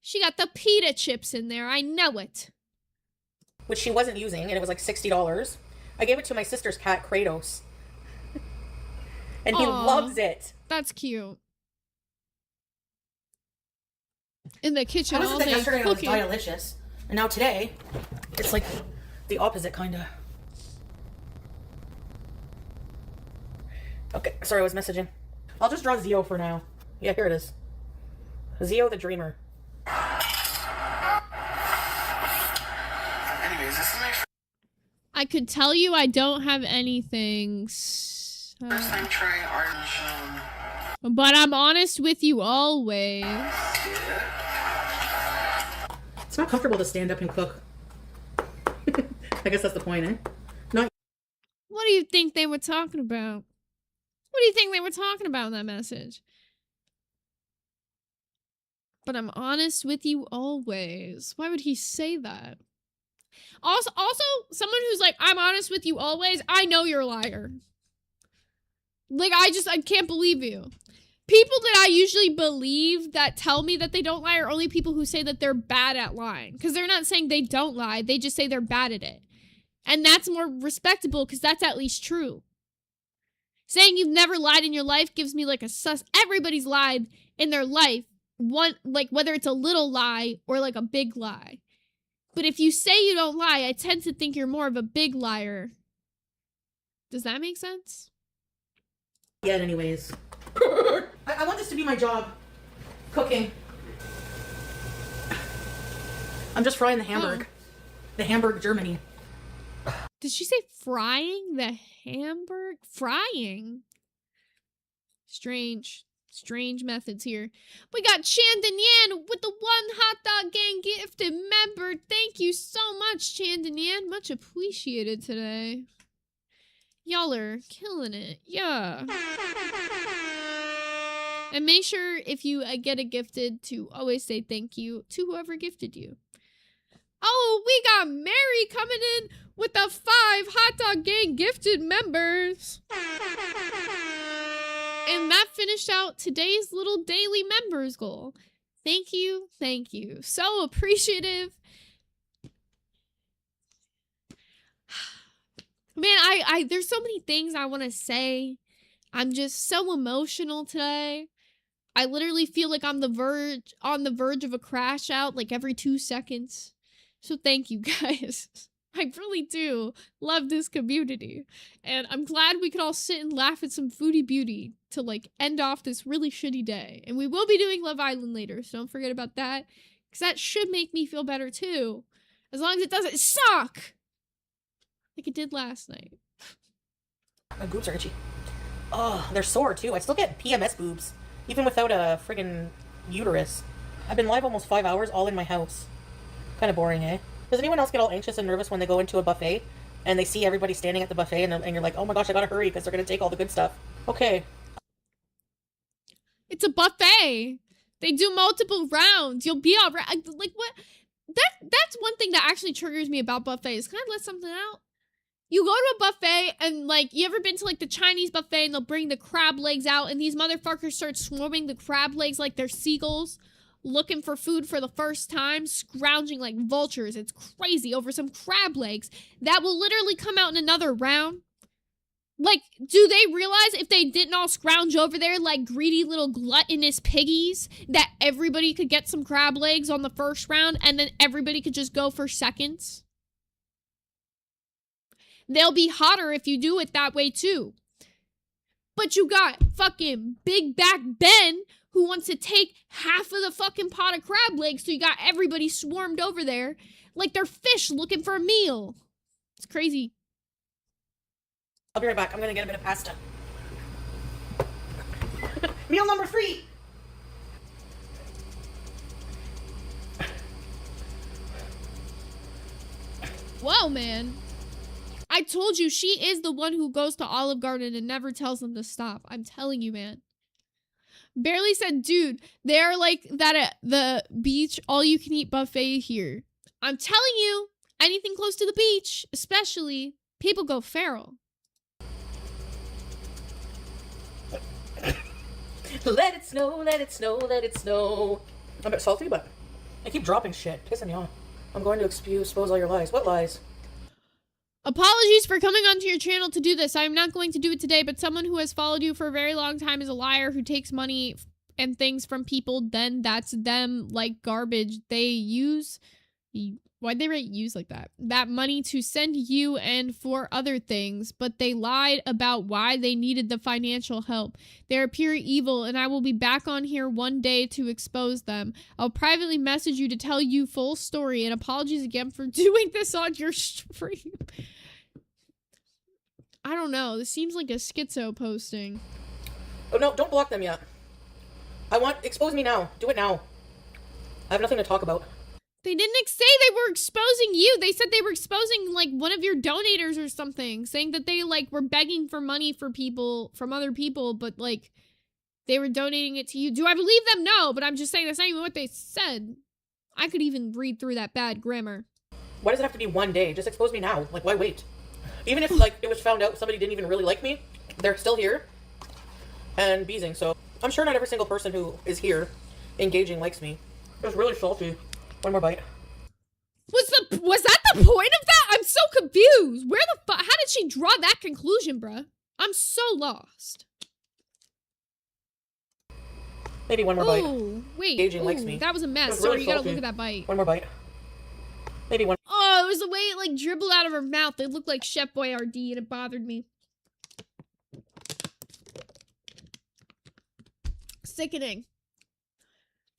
She got the pita chips in there, I know it. Which she wasn't using, and it was like $60. I gave it to my sister's cat, Kratos. And he Aw. loves it. That's cute. In the kitchen I was all that day yesterday and it was cooking. delicious. And now today, it's like the opposite, kinda. Okay, sorry, I was messaging. I'll just draw Zio for now. Yeah, here it is. Zio the Dreamer. Anyways, this is my I could tell you I don't have anything. first time trying orange. But I'm honest with you always. It's not comfortable to stand up and cook. I guess that's the point, eh? Not What do you think they were talking about? What do you think they were talking about in that message? But I'm honest with you always. Why would he say that? Also, someone who's like, I'm honest with you always, I know you're a liar. Like, I can't believe you. People that I usually believe that tell me that they don't lie are only people who say that they're bad at lying. Because they're not saying they don't lie, they just say they're bad at it. And that's more respectable because that's at least true. Saying you've never lied in your life gives me like a sus. Everybody's lied in their life. One, like whether it's a little lie or like a big lie. But if you say you don't lie, I tend to think you're more of a big liar. Does that make sense? yet, anyways. I want this to be my job. Cooking. I'm just frying the Hamburg. The Hamburg, Germany. Did she say frying the Hamburg? Frying? Strange methods here. We got Chandon Yan with the 1 Hot Dog Gang gifted member. Thank you so much, Chandon Yan. Much appreciated today. Y'all are killing it. Yeah. And make sure if you get it gifted to always say thank you to whoever gifted you. Oh, we got Mary coming in with the 5 Hot Dog Gang gifted members. And that finished out today's little daily members goal. Thank you, thank you. So appreciative. Man, there's so many things I want to say. I'm just so emotional today. I literally feel like I'm on the verge of a crash out like every 2 seconds. So thank you guys. I really do love this community. And I'm glad we could all sit and laugh at some foodie beauty to like end off this really shitty day. And we will be doing Love Island later, so don't forget about that. Because that should make me feel better too. As long as it doesn't suck. Like it did last night. My boobs are itchy. Oh, they're sore too. I still get PMS boobs. Even without a friggin' uterus. I've been live almost 5 hours all in my house. Kind of boring, eh? Does anyone else get all anxious and nervous when they go into a buffet and they see everybody standing at the buffet and you're like, oh my gosh, I gotta hurry because they're gonna take all the good stuff. Okay. It's a buffet. They do multiple rounds. You'll be all right. Like what? That's one thing that actually triggers me about buffets. Can I let something out? You go to a buffet and like, you ever been to like the Chinese buffet and they'll bring the crab legs out and these motherfuckers start swarming the crab legs like they're seagulls looking for food for the first time, scrounging like vultures. It's crazy over some crab legs that will literally come out in another round. Like, do they realize if they didn't all scrounge over there like greedy little gluttonous piggies that everybody could get some crab legs on the first round and then everybody could just go for seconds? They'll be hotter if you do it that way too. But you got fucking Big Back Ben who wants to take half of the fucking pot of crab legs, so you got everybody swarmed over there like they're fish looking for a meal. It's crazy. I'll be right back. I'm gonna get a bit of pasta. Meal number 3! Whoa, man. I told you, she is the one who goes to Olive Garden and never tells them to stop. I'm telling you, man. Barely said, dude, they're like that at the beach, all-you-can-eat buffet here. I'm telling you, anything close to the beach, especially, people go feral. Let it snow, let it snow, let it snow. I'm a bit salty, but I keep dropping shit. Pissing me off. I'm going to expose all your lies. What lies? Apologies for coming onto your channel to do this. I'm not going to do it today, but someone who has followed you for a very long time is a liar who takes money and things from people. Then that's them like garbage. They use... Why'd they write use like that? That money to send you and for other things, but they lied about why they needed the financial help. They are pure evil, and I will be back on here one day to expose them. I'll privately message you to tell you full story, and apologies again for doing this on your stream. I don't know. This seems like a schizo posting. Oh no, don't block them yet. Expose me now. Do it now. I have nothing to talk about. They didn't say they were exposing you. They said they were exposing, like, one of your donators or something. Saying that they, like, were begging for money for people, from other people, but, like, they were donating it to you. Do I believe them? No, but I'm just saying that's not even what they said. I could even read through that bad grammar. Why does it have to be one day? Just expose me now. Like, why wait? Even if, like, it was found out somebody didn't even really like me, they're still here and beezing, so I'm sure not every single person who is here engaging likes me. It was really salty. One more bite. Was that the point of that? I'm so confused. Where the fuck? How did she draw that conclusion, bruh? I'm so lost. Maybe one more bite. Wait. Engaging likes me. That was a mess. It was Sorry, really you gotta salty. look at that bite. One more bite. Maybe one. Oh, it was the way it like dribbled out of her mouth. It looked like Chef Boyardee and it bothered me. Sickening.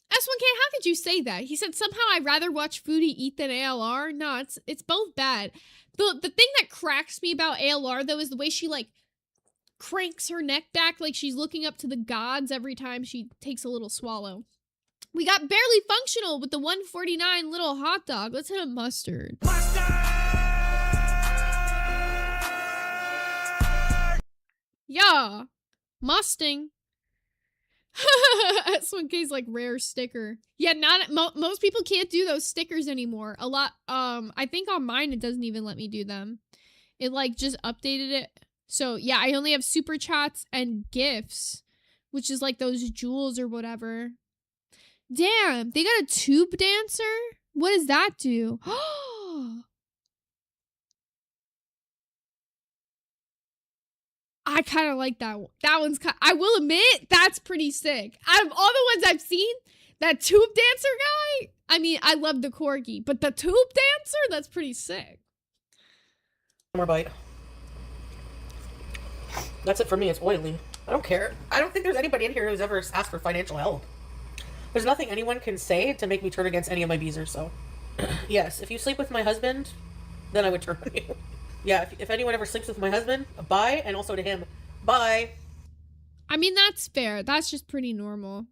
S1K, how could you say that? He said somehow I'd rather watch Foodie eat than ALR. No, it's both bad. The thing that cracks me about ALR though is the way she like cranks her neck back like she's looking up to the gods every time she takes a little swallow. We got barely functional with the 149 little hot dog. Let's hit a mustard. Yeah. Mustang. S1K's like rare sticker. Yeah, not most people can't do those stickers anymore. A lot I think on mine it doesn't even let me do them. It like just updated it. So, yeah, I only have super chats and gifts, which is like those jewels or whatever. Damn, they got a tube dancer? What does that do? I kind of like that one. That one's I will admit, that's pretty sick. Out of all the ones I've seen, that tube dancer guy, I mean, I love the corgi, but the tube dancer, that's pretty sick. More bite. That's it for me. It's oily. I don't care. I don't think there's anybody in here who's ever asked for financial help. There's nothing anyone can say to make me turn against any of my beezers, so. Yes, if you sleep with my husband, then I would turn on you. Yeah, if anyone ever sleeps with my husband, bye, and also to him, bye. I mean, that's fair. That's just pretty normal.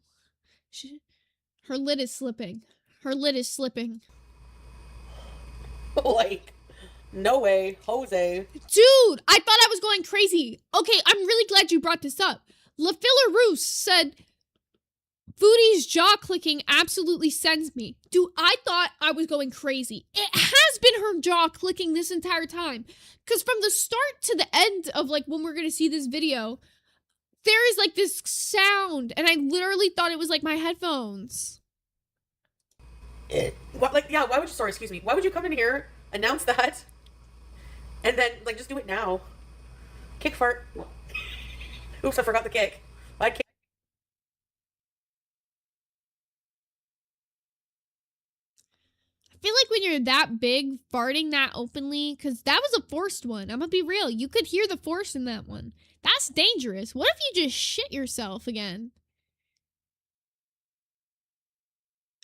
Her lid is slipping. Her lid is slipping. Like, no way, Jose. Dude, I thought I was going crazy. Okay, I'm really glad you brought this up. LaFiller Roos said, Foodie's jaw clicking absolutely sends me. Dude, I thought I was going crazy. It has been her jaw clicking this entire time. Because from the start to the end of like when we're going to see this video, there is like this sound. And I literally thought it was like my headphones. Why would you come in here, announce that, and then like just do it now? Kick fart. Oops, I forgot the kick. I can't. I feel like when you're that big, farting that openly, because that was a forced one. I'm gonna be real. You could hear the force in that one. That's dangerous. What if you just shit yourself again?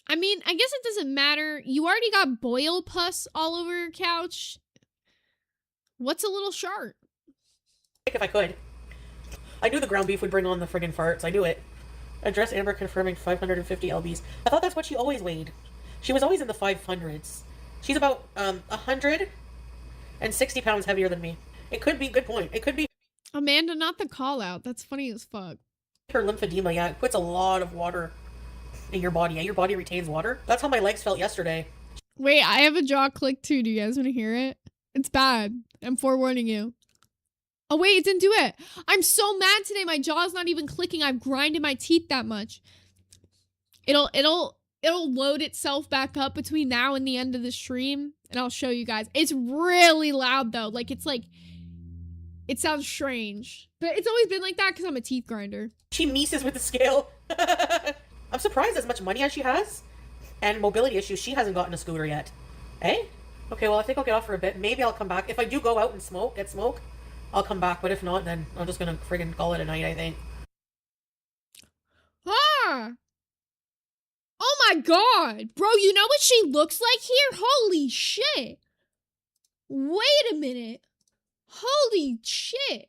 I mean, I guess it doesn't matter. You already got boil pus all over your couch. What's a little sharp? If I could. I knew the ground beef would bring on the friggin' farts. I knew it. Address Amber confirming 550 lbs. I thought that's what she always weighed. She was always in the 500s. She's about 160 pounds heavier than me. It could be, good point. It could be Amanda, not the call out. That's funny as fuck. her lymphedema. Yeah, it puts a lot of water in your body. Yeah, your body retains water. That's how my legs felt yesterday. Wait, I have a jaw click too. Do you guys want to hear it? It's bad. I'm forewarning you. Oh wait, it didn't do it. I'm so mad today. My jaw's not even clicking. I've grinded my teeth that much. It'll load itself back up between now and the end of the stream, and I'll show you guys. It's really loud though. Like it sounds strange, but it's always been like that because I'm a teeth grinder. She mises with the scale. I'm surprised as much money as she has and mobility issues, she hasn't gotten a scooter yet. Eh? Okay, well, I think I'll get off for a bit. Maybe I'll come back. If I do go out and get smoke, I'll come back. But if not, then I'm just gonna friggin' call it a night, I think. Ah! Oh my god! Bro, you know what she looks like here? Holy shit! Wait a minute. Holy shit.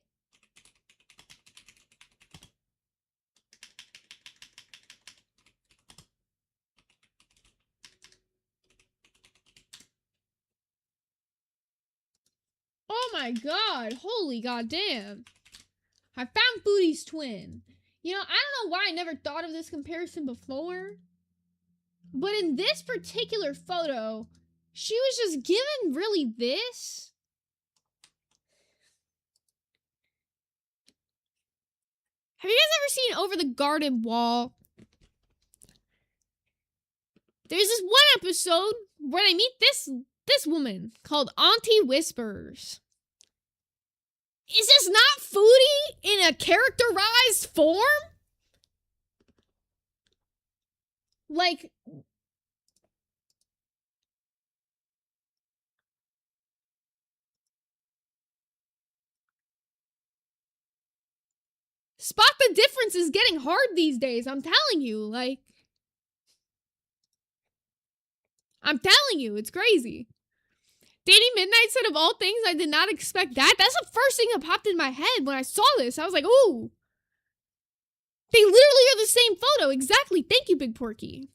Oh my god. Holy goddamn. I found Foodie's twin. You know, I don't know why I never thought of this comparison before. But in this particular photo, she was just given really this. Have you guys ever seen Over the Garden Wall? There's this one episode where they meet this woman called Auntie Whispers. Is this not Foodie in a characterized form? Like, spot the difference is getting hard these days. I'm telling you, like, I'm telling you, it's crazy. Danny Midnight said, of all things, I did not expect that. That's the first thing that popped in my head when I saw this. I was like, ooh. They literally are the same photo. Exactly. Thank you, Big Porky.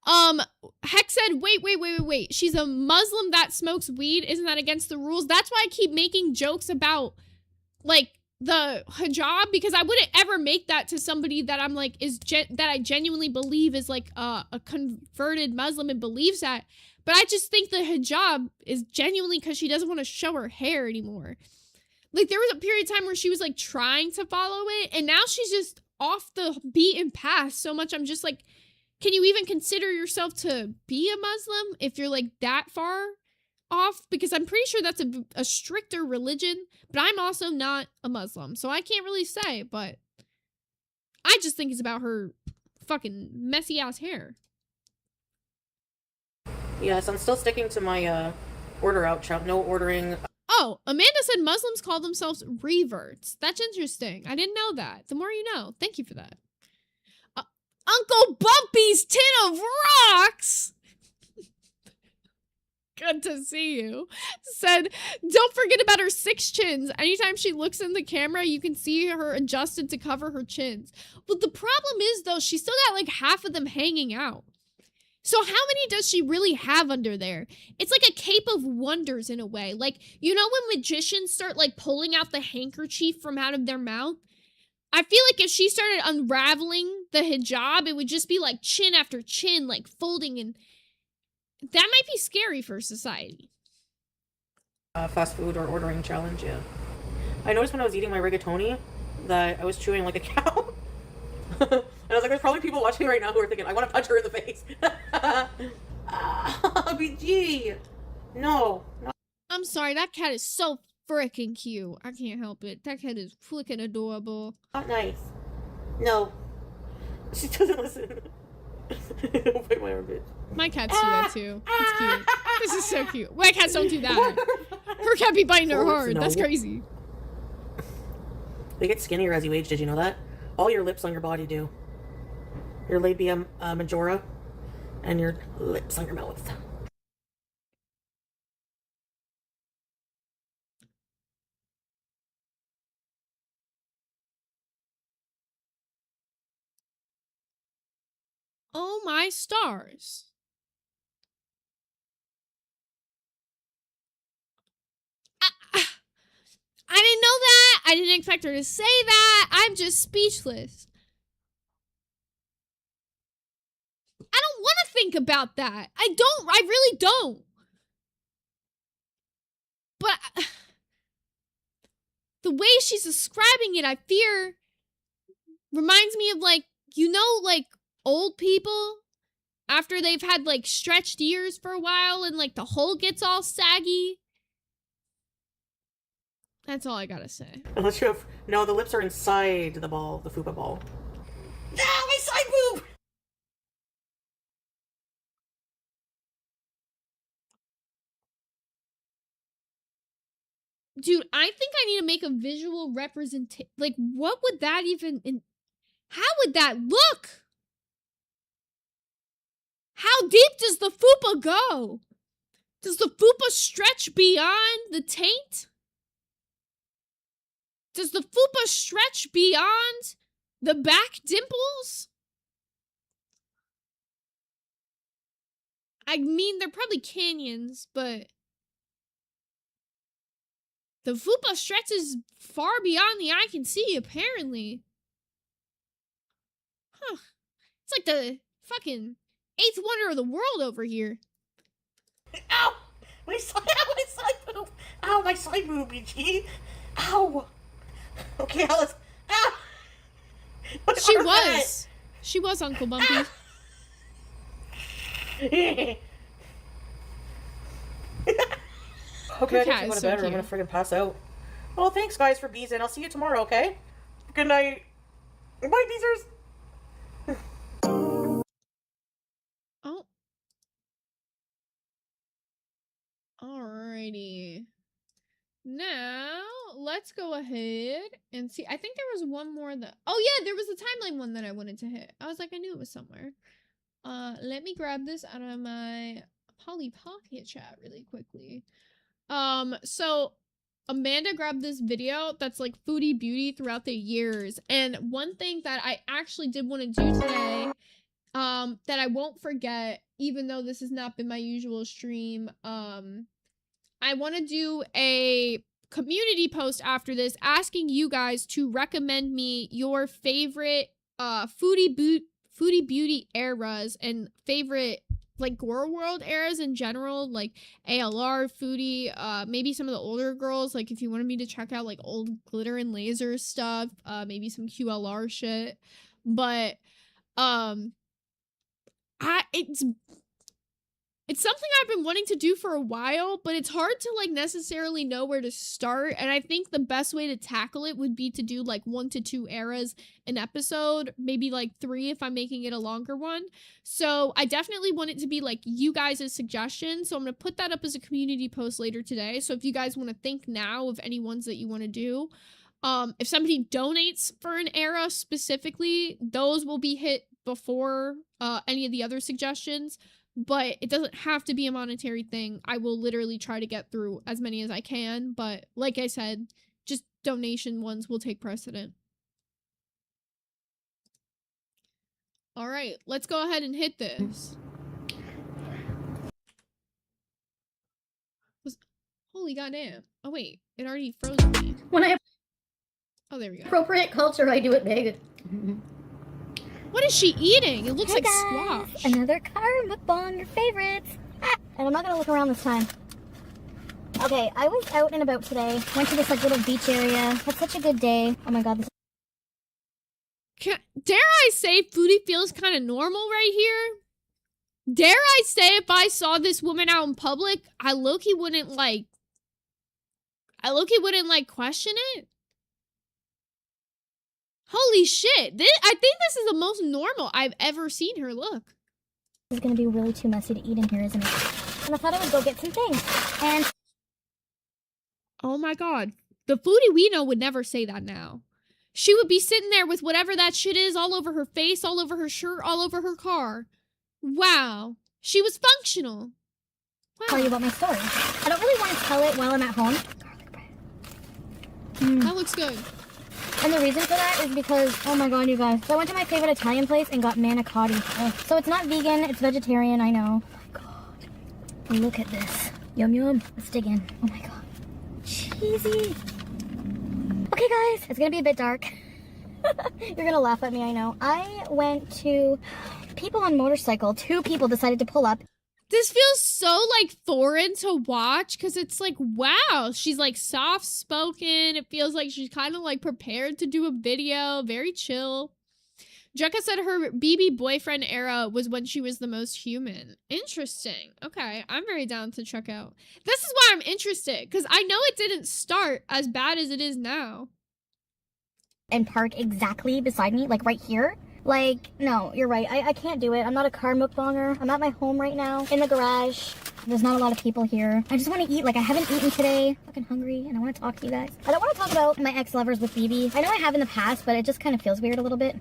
Heck said, wait. She's a Muslim that smokes weed. Isn't that against the rules? That's why I keep making jokes about, like, the hijab, because I wouldn't ever make that to somebody that I'm like that I genuinely believe is like a converted Muslim and believes that. But I just think the hijab is genuinely because she doesn't want to show her hair anymore. Like, there was a period of time where she was like trying to follow it, and now she's just off the beaten path so much. I'm just like, can you even consider yourself to be a Muslim if you're like that far off? Because I'm pretty sure that's a stricter religion, but I'm also not a Muslim, so I can't really say. But I just think it's about her fucking messy ass hair. Yes, I'm still sticking to my order out challenge. No ordering. Oh, Amanda said Muslims call themselves reverts. That's interesting. I didn't know that. The more you know. Thank you for that. Uncle Bumpy's Tin of Rocks, good to see you, said, don't forget about her 6 chins. Anytime she looks in the camera, you can see her adjusted to cover her chins. But the problem is, though, she still got like half of them hanging out. So how many does she really have under there? It's like a cape of wonders in a way. Like, you know when magicians start like pulling out the handkerchief from out of their mouth? I feel like if she started unraveling the hijab, it would just be like chin after chin, like folding, and that might be scary for society. Fast food or ordering challenge, yeah. I noticed when I was eating my rigatoni that I was chewing like a cow. And I was like, there's probably people watching right now who are thinking, I want to punch her in the face. BG. No. I'm sorry, that cat is so freaking cute. I can't help it. That cat is freaking adorable. Not nice. No. She doesn't listen. Don't bite my armpit. My cats do that too. It's cute. This is so cute. White cats don't do that. Her cat be biting her hard. No. That's crazy. They get skinnier as you age. Did you know that? All your lips on your body do. Your labia majora and your lips on your mouth. Oh my stars. I didn't know that. I didn't expect her to say that. I'm just speechless. I don't want to think about that. I really don't. But the way she's describing it, I fear, reminds me of like, you know, like old people after they've had like stretched ears for a while and like the hole gets all saggy. That's all I gotta say. Unless you have... No, the lips are inside the ball, the fupa ball. Ah, my side boob! Dude, I think I need to make a visual representation. Like, what would that even... How would that look? How deep does the fupa go? Does the fupa stretch beyond the taint? Does the fupa stretch beyond the back dimples? I mean, they're probably canyons, but the fupa stretches far beyond the eye can see, apparently. Huh. It's like the fucking 8th wonder of the world over here. Ow! My side boob! Ow, my side boob, BG! Ow! Okay, Alice. Ah! She was Uncle Bumpy. Ah! Okay, I need to go to bed or I'm gonna friggin' pass out. Well, thanks guys for beezing. I'll see you tomorrow, okay? Good night. Bye, beezers. Oh. Alrighty. Now, let's go ahead and see. I think there was one more that... Oh, yeah, there was a timeline one that I wanted to hit. I was like, I knew it was somewhere. Let me grab this out of my Polly Pocket chat really quickly. So Amanda grabbed this video that's like foodie beauty throughout the years. And one thing that I actually did want to do today, that I won't forget, even though this has not been my usual stream, I want to do a community post after this asking you guys to recommend me your favorite foodie beauty eras and favorite like Gore World eras in general, like ALR, Foodie, maybe some of the older girls, like if you wanted me to check out like old glitter and laser stuff, maybe some QLR shit. But it's something I've been wanting to do for a while, but it's hard to like necessarily know where to start. And I think the best way to tackle it would be to do like 1 to 2 eras an episode, maybe like 3 if I'm making it a longer one. So I definitely want it to be like you guys' suggestions. So I'm going to put that up as a community post later today. So if you guys want to think now of any ones that you want to do, if somebody donates for an era specifically, those will be hit before any of the other suggestions. But it doesn't have to be a monetary thing. I will literally try to get through as many as I can. But like I said, just donation ones will take precedent. All right, let's go ahead and hit this. Holy goddamn. Oh, wait. It already froze me. When I have Oh, there we go. appropriate culture, I do it big. What is she eating? It looks Hey like guys, squash. another car mukbang, your favorites. And I'm not gonna look around this time. Okay, I was out and about today. Went to this like little beach area. Had such a good day. Oh my god, this Dare I say Foodie feels kind of normal right here? Dare I say if I saw this woman out in public, I low-key wouldn't question it? Holy shit. I think this is the most normal I've ever seen her look. is gonna be really too messy to eat in here, isn't it? And I thought I would go get some things. And Oh my god. The Foodie we know would never say that now. She would be sitting there with whatever that shit is all over her face, all over her shirt, all over her car. Wow. She was functional. Wow. tell you about my story. I don't really want to tell it while I'm at home. Garlic bread. That looks good. And the reason for that is because, oh my god, you guys. So I went to my favorite Italian place and got manicotti. So it's not vegan, it's vegetarian, I know. Oh my god. Look at this. Yum yum. Let's dig in. Oh my god. Cheesy. Okay guys, it's gonna be a bit dark. You're gonna laugh at me, I know. I went to people on motorcycle. 2 people decided to pull up. This feels so like foreign to watch because it's like, wow, she's like soft spoken. It feels like she's kind of like prepared to do a video, very chill. Jekka said her BB boyfriend era was when she was the most human. Interesting. Okay, I'm very down to check out. This is why I'm interested because I know it didn't start as bad as it is now. And park exactly beside me, like right here. Like, no, you're right. I can't do it. I'm not a car mukbanger. I'm at my home right now, in the garage. There's not a lot of people here. I just want to eat. Like, I haven't eaten today. I'm fucking hungry, and I want to talk to you guys. I don't want to talk about my ex-lovers with BB. I know I have in the past, but it just kind of feels weird a little bit.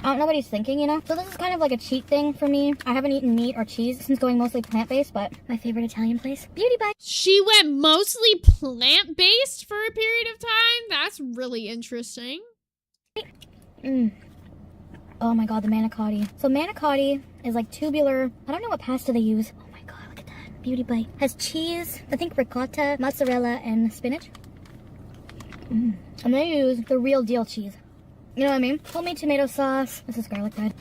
I don't know what he's thinking, you know? So this is kind of like a cheat thing for me. I haven't eaten meat or cheese since going mostly plant-based, but my favorite Italian place, Beauty Bite. She went mostly plant-based for a period of time? That's really interesting. Oh my god, the manicotti. So manicotti is like tubular. I don't know what pasta they use. Oh my god, look at that. Beauty Bite. Has cheese, I think ricotta, mozzarella, and spinach. And they use the real deal cheese. You know what I mean? Homemade tomato sauce. This is garlic bread.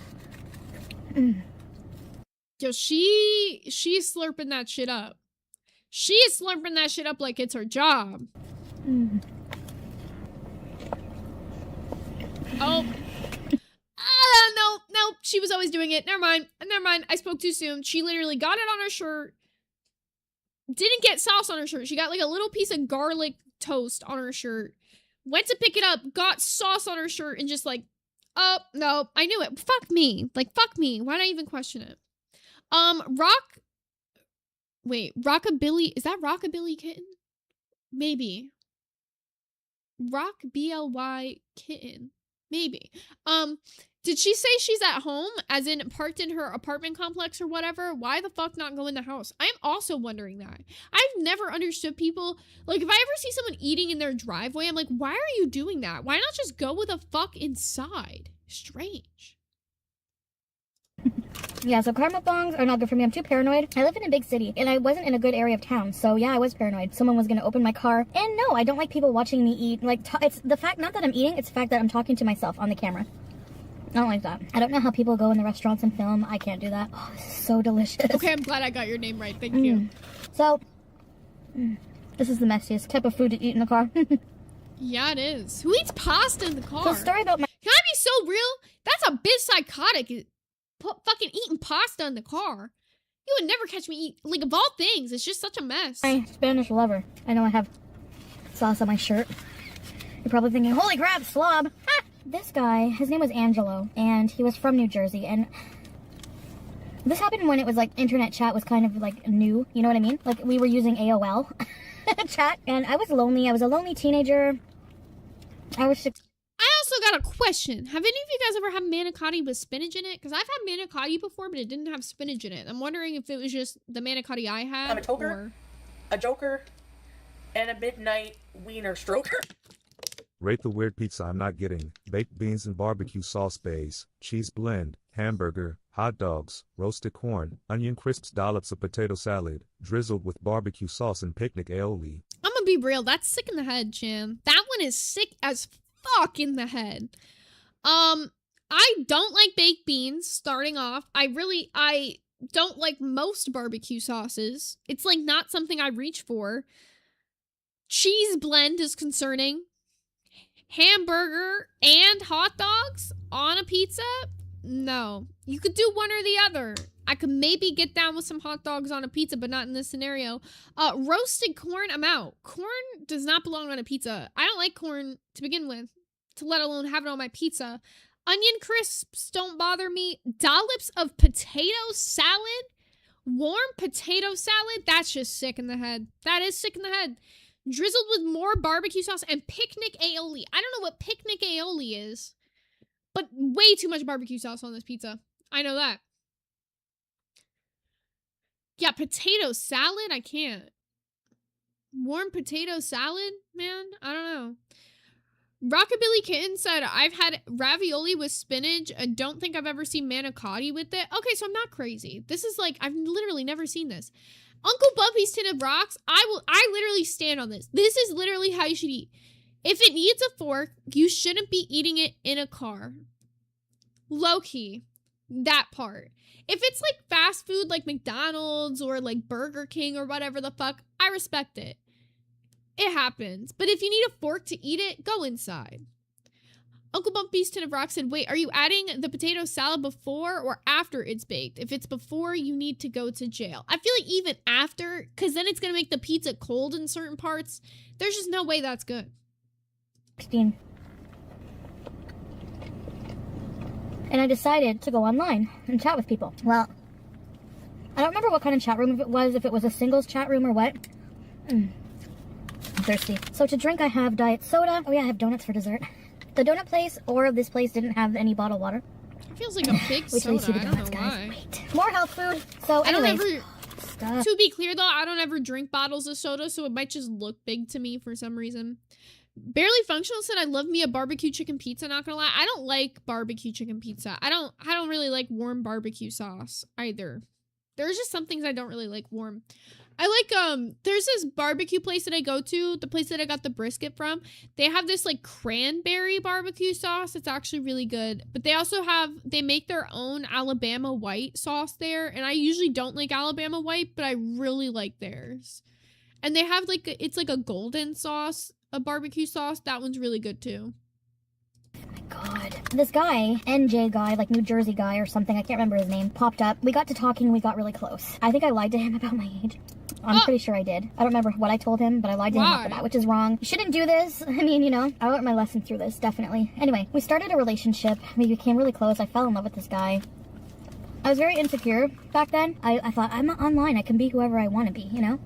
Yo, she's slurping that shit up. She is slurping that shit up like it's her job. Oh. No, she was always doing it. Never mind. I spoke too soon. She literally got it on her shirt. Didn't get sauce on her shirt. She got like a little piece of garlic toast on her shirt. Went to pick it up, got sauce on her shirt, and just like, oh, no, I knew it. Fuck me. Like, fuck me. Why'd I even question it? Rockabilly. Is that Rockabilly Kitten? Maybe. Rock BLY Kitten. Maybe. Did she say she's at home, as in parked in her apartment complex or whatever? Why the fuck not go in the house? I'm also wondering that. I've never understood people, like, if I ever see someone eating in their driveway, I'm like, why are you doing that? Why not just go with the fuck inside? Strange. Yeah, so car mukbangs are not good for me. I'm too paranoid. I live in a big city, and I wasn't in a good area of town. So yeah, I was paranoid. Someone was gonna open my car. And no, I don't like people watching me eat. Like, it's the fact, not that I'm eating, it's the fact that I'm talking to myself on the camera. I don't like that. I don't know how people go in the restaurants and film. I can't do that. Oh, this is so delicious. Okay, I'm glad I got your name right. Thank you. So, this is the messiest type of food to eat in the car. Yeah, it is. Who eats pasta in the car? So, story about my... Can I be so real? That's a bit psychotic. Fucking eating pasta in the car. You would never catch me eat, like, of all things. It's just such a mess. My Spanish lover. I know I have sauce on my shirt. You're probably thinking, holy crap, slob. Ah! This guy, his name was Angelo, and he was from New Jersey, and this happened when it was like internet chat was kind of like new, you know what I mean? Like we were using AOL chat, and I was lonely. I was a lonely teenager. I also got a question. Have any of you guys ever had manicotti with spinach in it? Because I've had manicotti before, but it didn't have spinach in it. I'm wondering if it was just the manicotti I had. I'm a toker, a joker, and a midnight wiener stroker. Rate the weird pizza I'm not getting. Baked beans and barbecue sauce base, cheese blend, hamburger, hot dogs, roasted corn, onion crisps, dollops of potato salad, drizzled with barbecue sauce and picnic aioli. I'm gonna be real. That's sick in the head, Chan. That one is sick as fuck in the head. I don't like baked beans, starting off. I don't like most barbecue sauces. It's like not something I reach for. Cheese blend is concerning. Hamburger and hot dogs on a pizza? No. You could do one or the other. I could maybe get down with some hot dogs on a pizza, but not in this scenario. Roasted corn, I'm out. Corn does not belong on a pizza. I don't like corn to begin with, to let alone have it on my pizza. Onion crisps don't bother me. Dollops of potato salad? Warm potato salad? That's just sick in the head. That is sick in the head. Drizzled with more barbecue sauce and picnic aioli. I don't know what picnic aioli is, but way too much barbecue sauce on this pizza. I know that. Yeah, potato salad? I can't. Warm potato salad? Man, I don't know. Rockabilly Kitten said, I've had ravioli with spinach and don't think I've ever seen manicotti with it. Okay, so I'm not crazy. This is like, I've literally never seen this. Uncle Bumpy's Tin of Rocks, I literally stand on this. This is literally how you should eat. If it needs a fork, you shouldn't be eating it in a car. Low key. That part. If it's like fast food like McDonald's or like Burger King or whatever the fuck, I respect it. It happens. But if you need a fork to eat it, go inside. Uncle Bumpy's Tin of Rocks said, wait, are you adding the potato salad before or after it's baked? If it's before, you need to go to jail. I feel like even after, because then it's going to make the pizza cold in certain parts. There's just no way that's good. 16. And I decided to go online and chat with people. Well, I don't remember what kind of chat room if it was a singles chat room or what. I'm thirsty. So to drink, I have diet soda. Oh yeah, I have donuts for dessert. The donut place or this place didn't have any bottled water. It feels like a big Wait till you see soda. the I don't donuts, know guys. why. Wait. More health food. So anyways, To be clear though, I don't ever drink bottles of soda, so it might just look big to me for some reason. Barely Functional said, I love me a barbecue chicken pizza, not gonna lie. I don't like barbecue chicken pizza. I don't really like warm barbecue sauce either. There's just some things I don't really like warm. I like, there's this barbecue place that I go to, the place that I got the brisket from. They have this, like, cranberry barbecue sauce. It's actually really good. But they also they make their own Alabama white sauce there. And I usually don't like Alabama white, but I really like theirs. And they have, like, it's like a golden sauce, a barbecue sauce. That one's really good, too. Oh my god. This guy, NJ guy, like New Jersey guy or something, I can't remember his name, popped up. We got to talking, we got really close. I think I lied to him about my age. I'm pretty sure I did. I don't remember what I told him, but I lied to him after that, which is wrong. You shouldn't do this. I mean, you know, I learned my lesson through this, definitely. Anyway, we started a relationship. We became really close. I fell in love with this guy. I was very insecure back then. I thought, I'm online. I can be whoever I want to be, you know?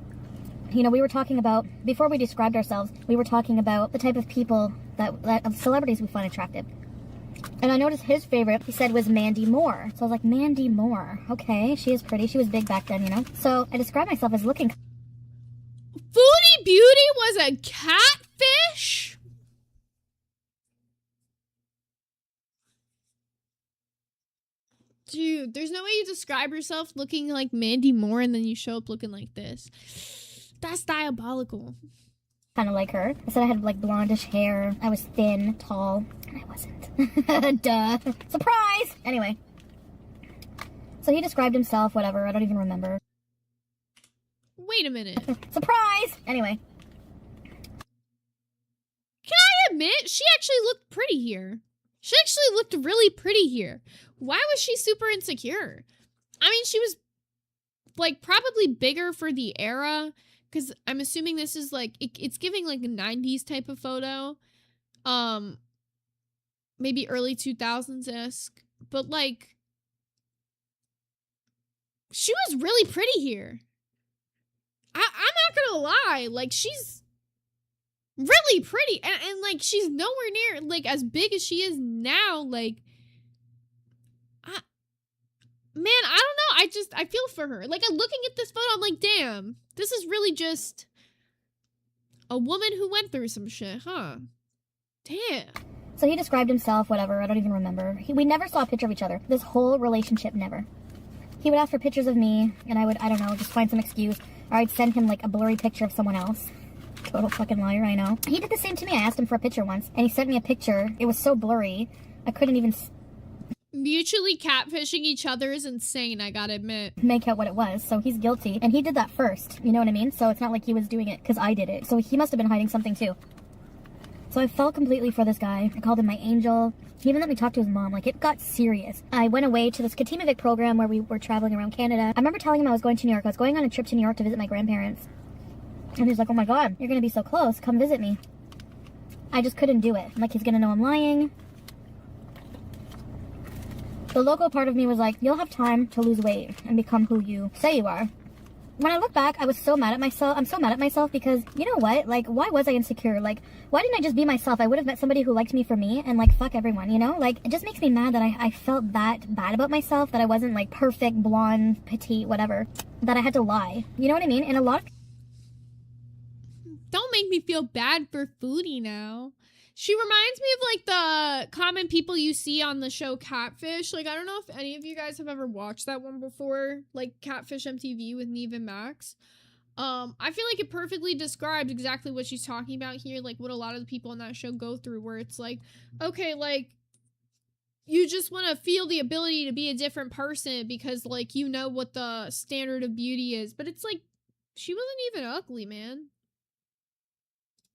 You know, we were talking about, before we described ourselves, we were talking about the type of people of celebrities we find attractive. And I noticed his favorite, he said, was Mandy Moore. So I was like, Mandy Moore. Okay, she is pretty. She was big back then, you know? So I described myself as looking... Foodie Beauty was a catfish? Dude, there's no way you describe yourself looking like Mandy Moore and then you show up looking like this. That's diabolical. Kind of like her. I said I had like blondish hair. I was thin, tall, and I wasn't. Duh. Surprise! Anyway. So he described himself, whatever. I don't even remember. Wait a minute. Surprise! Anyway. Can I admit, she actually looked pretty here. She actually looked really pretty here. Why was she super insecure? I mean, she was, like, probably bigger for the era, because I'm assuming this is, like, it's giving, like, a 90s type of photo. Maybe early 2000s-esque. But, like, she was really pretty here. I'm not gonna lie. Like, she's really pretty. And like, she's nowhere near, like, as big as she is now. Like, man, I don't know. I feel for her. Like, I'm looking at this photo, I'm like, damn, this is really just a woman who went through some shit, huh? Damn. So he described himself, whatever. I don't even remember. We never saw a picture of each other. This whole relationship, never. He would ask for pictures of me, and I would, I don't know, just find some excuse. Or I'd send him, like, a blurry picture of someone else. Total fucking liar, I know. He did the same to me. I asked him for a picture once, and he sent me a picture. It was so blurry, I couldn't even Mutually catfishing each other is insane, I gotta admit. make out what it was. So he's guilty, and he did that first. You know what I mean? So it's not like he was doing it because I did it. So he must have been hiding something too. So I fell completely for this guy. I called him my angel. He even let me talk to his mom. Like, it got serious. I went away to this Katimavik program where we were traveling around Canada. I remember telling him I was going to New York. I was going on a trip to New York to visit my grandparents. And he's like, oh my God, you're going to be so close. Come visit me. I just couldn't do it. Like, he's going to know I'm lying. The local part of me was like, you'll have time to lose weight and become who you say you are. When I look back, I was so mad at myself. I'm so mad at myself because, you know what? Like, why was I insecure? Like, why didn't I just be myself? I would have met somebody who liked me for me and, like, fuck everyone, you know? Like, it just makes me mad that I felt that bad about myself, that I wasn't, like, perfect, blonde, petite, whatever, that I had to lie. You know what I mean? And a lot of... Don't make me feel bad for Foodie now. She reminds me of, like, the common people you see on the show Catfish. Like, I don't know if any of you guys have ever watched that one before. Like, Catfish MTV with Neve and Max. I feel like it perfectly describes exactly what she's talking about here. Like, what a lot of the people on that show go through. Where it's like, okay, like, you just want to feel the ability to be a different person because, like, you know what the standard of beauty is. But it's like, she wasn't even ugly, man.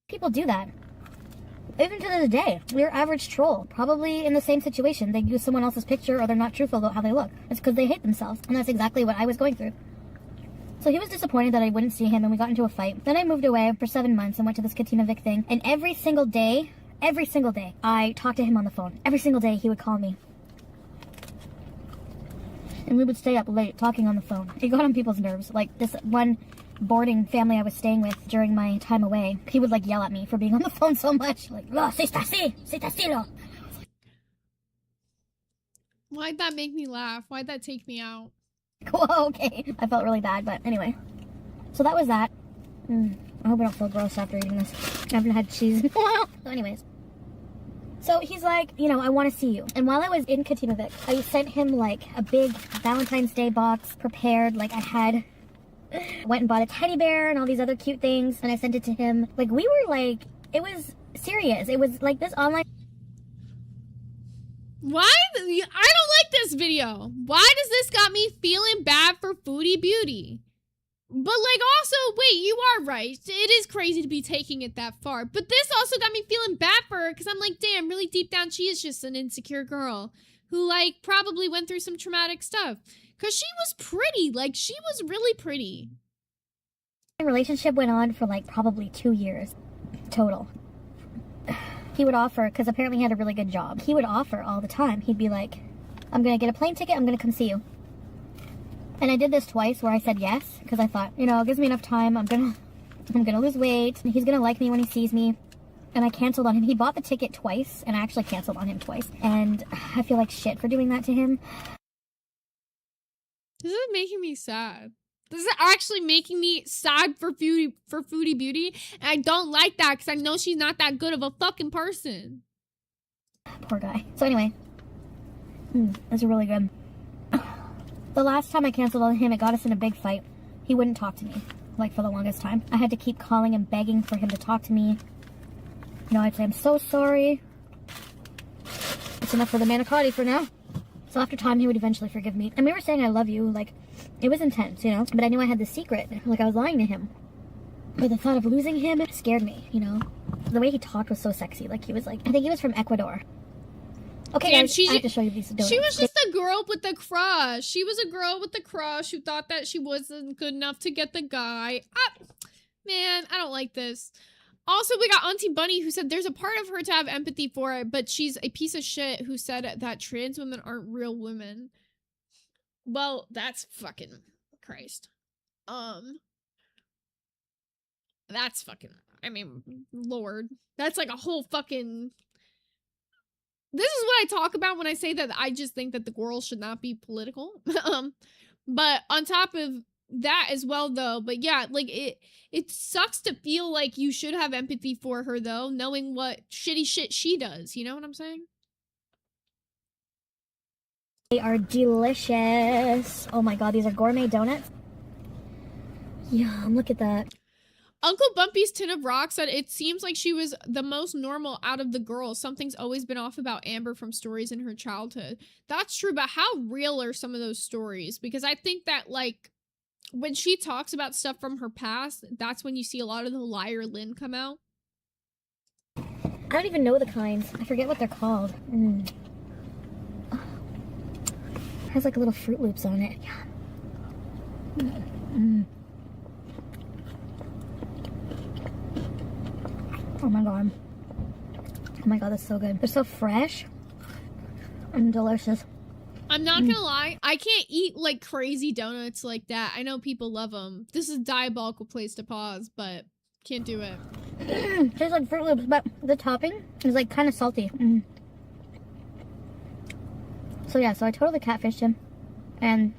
people do that. Even to this day, we're average troll, probably in the same situation. They use someone else's picture or they're not truthful about how they look. It's because they hate themselves. And that's exactly what I was going through. So he was disappointed that I wouldn't see him and we got into a fight. Then I moved away for 7 months and went to this Katimavik thing. And every single day, I talked to him on the phone. Every single day he would call me. And we would stay up late talking on the phone. It got on people's nerves. Like this one boarding family I was staying with during my time away, he would like yell at me for being on the phone so much. Like, oh, c'est assez, lo. Why'd that make me laugh? Why'd that take me out? Whoa, okay. I felt really bad, but anyway. So that was that. I hope I don't feel gross after eating this. I haven't had cheese in a while. So anyways. So he's like, you know, I want to see you. And while I was in Katimavik, I sent him like a big Valentine's Day box prepared. Like I had went and bought a teddy bear and all these other cute things. And I sent it to him. Like we were like, it was serious. It was like this online. Why? I don't like this video. Why does this got me feeling bad for Foodie Beauty? But like also, wait, you are right. It is crazy to be taking it that far. But this also got me feeling bad for her because I'm like, damn, really deep down, she is just an insecure girl who like probably went through some traumatic stuff. Because she was pretty. Like, she was really pretty. My relationship went on for like probably 2 years total. He would offer, because apparently he had a really good job. He would offer all the time. He'd be like, I'm going to get a plane ticket. I'm going to come see you. And I did this twice where I said yes, because I thought, you know, it gives me enough time. I'm gonna lose weight. He's going to like me when he sees me. And I canceled on him. He bought the ticket twice, and I actually canceled on him twice. And I feel like shit for doing that to him. This is making me sad. This is actually making me sad for Foodie Beauty. And I don't like that because I know she's not that good of a fucking person. Poor guy. So anyway. That's really good. The last time I canceled on him, it got us in a big fight. He wouldn't talk to me, like, for the longest time. I had to keep calling and begging for him to talk to me. You know, I'd say, I'm so sorry. It's enough for the manicotti for now. So after time, he would eventually forgive me. And we were saying I love you, like, it was intense, you know? But I knew I had this secret, like I was lying to him. But the thought of losing him scared me, you know? The way he talked was so sexy. Like, he was like, I think he was from Ecuador. Okay, Damn, guys, I have to show you these donuts. She was just a girl with a crush. She was a girl with a crush who thought that she wasn't good enough to get the guy. Man, I don't like this. Also, we got Auntie Bunny who said there's a part of her to have empathy for it, but she's a piece of shit who said that trans women aren't real women. Well, that's fucking Christ. That's fucking, I mean, Lord. That's like a whole fucking... This is what I talk about when I say that I just think that the girls should not be political. But on top of that as well, though, but yeah, like, it sucks to feel like you should have empathy for her, though, knowing what shitty shit she does. You know what I'm saying? They are delicious. Oh my god, these are gourmet donuts. Yum, look at that. Uncle Bumpy's Tin of Rock said it seems like she was the most normal out of the girls. Something's always been off about Amber from stories in her childhood. That's true, but how real are some of those stories? Because I think that, like, when she talks about stuff from her past, that's when you see a lot of the liar Lynn come out. I don't even know the kinds. I forget what they're called. It has like little Fruit Loops on it. Oh my god. Oh my god, that's so good. They're so fresh and delicious. I'm not gonna lie, I can't eat like crazy donuts like that. I know people love them. This is a diabolical place to pause, but can't do it. Tastes like Fruit Loops, but the topping is like kind of salty. So yeah, so I totally catfished him. And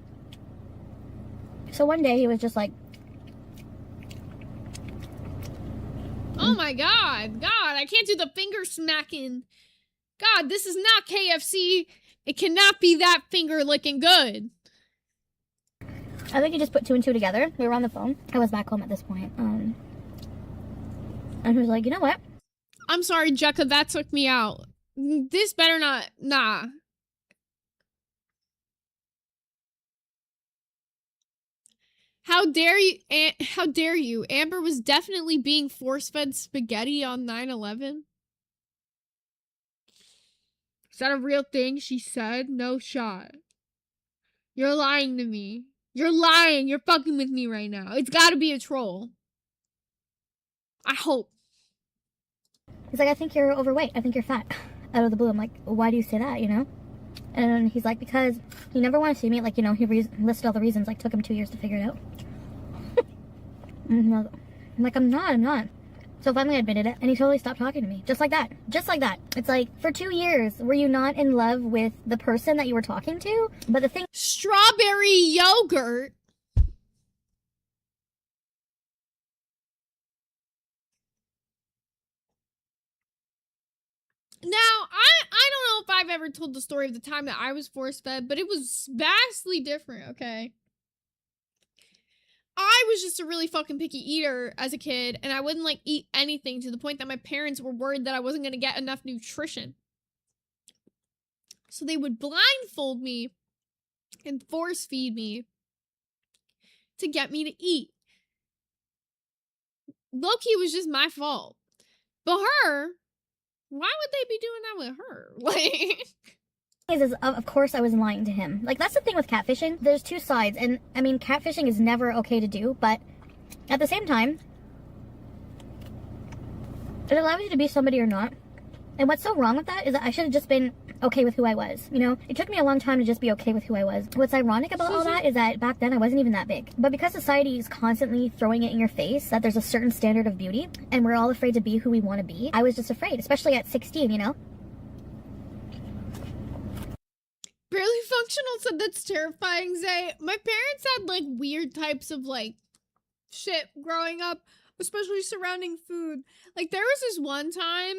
so one day he was just like, oh my god, I can't do the finger smacking. God, this is not KFC. It cannot be that finger licking good. I think he just put two and two together. We were on the phone. I was back home at this point. And he was like, you know what? I'm sorry, Jekka, that took me out. This better not, nah. How dare you, how dare you? Amber was definitely being force-fed spaghetti on 9/11. Is that a real thing she said? No shot. You're lying to me. You're lying. You're fucking with me right now. It's gotta be a troll. I hope. He's like, I think you're overweight. I think you're fat. Out of the blue. I'm like, why do you say that, you know? And he's like, because he never wanted to see me. Like, you know, he listed all the reasons. Like, took him 2 years to figure it out. I'm like, I'm not. So finally I admitted it, and he totally stopped talking to me. Just like that. Just like that. It's like, for 2 years, were you not in love with the person that you were talking to? But the thing... Strawberry yogurt? Now, I don't know if I've ever told the story of the time that I was force-fed, but it was vastly different, okay? I was just a really fucking picky eater as a kid, and I wouldn't, like, eat anything to the point that my parents were worried that I wasn't going to get enough nutrition. So they would blindfold me and force feed me to get me to eat. Low-key was just my fault. But her, why would they be doing that with her? Like... is of course I was lying to him. Like, that's the thing with catfishing. There's two sides, and I mean, catfishing is never okay to do, but at the same time, it allows you to be somebody or not. And what's so wrong with that is that I should have just been okay with who I was, you know? It took me a long time to just be okay with who I was. What's ironic about all that is that back then I wasn't even that big. But because society is constantly throwing it in your face that there's a certain standard of beauty, and we're all afraid to be who we want to be, I was just afraid, especially at 16, you know? Barely Functional said that's terrifying, Zay. My parents had, like, weird types of, like, shit growing up, especially surrounding food. Like, there was this one time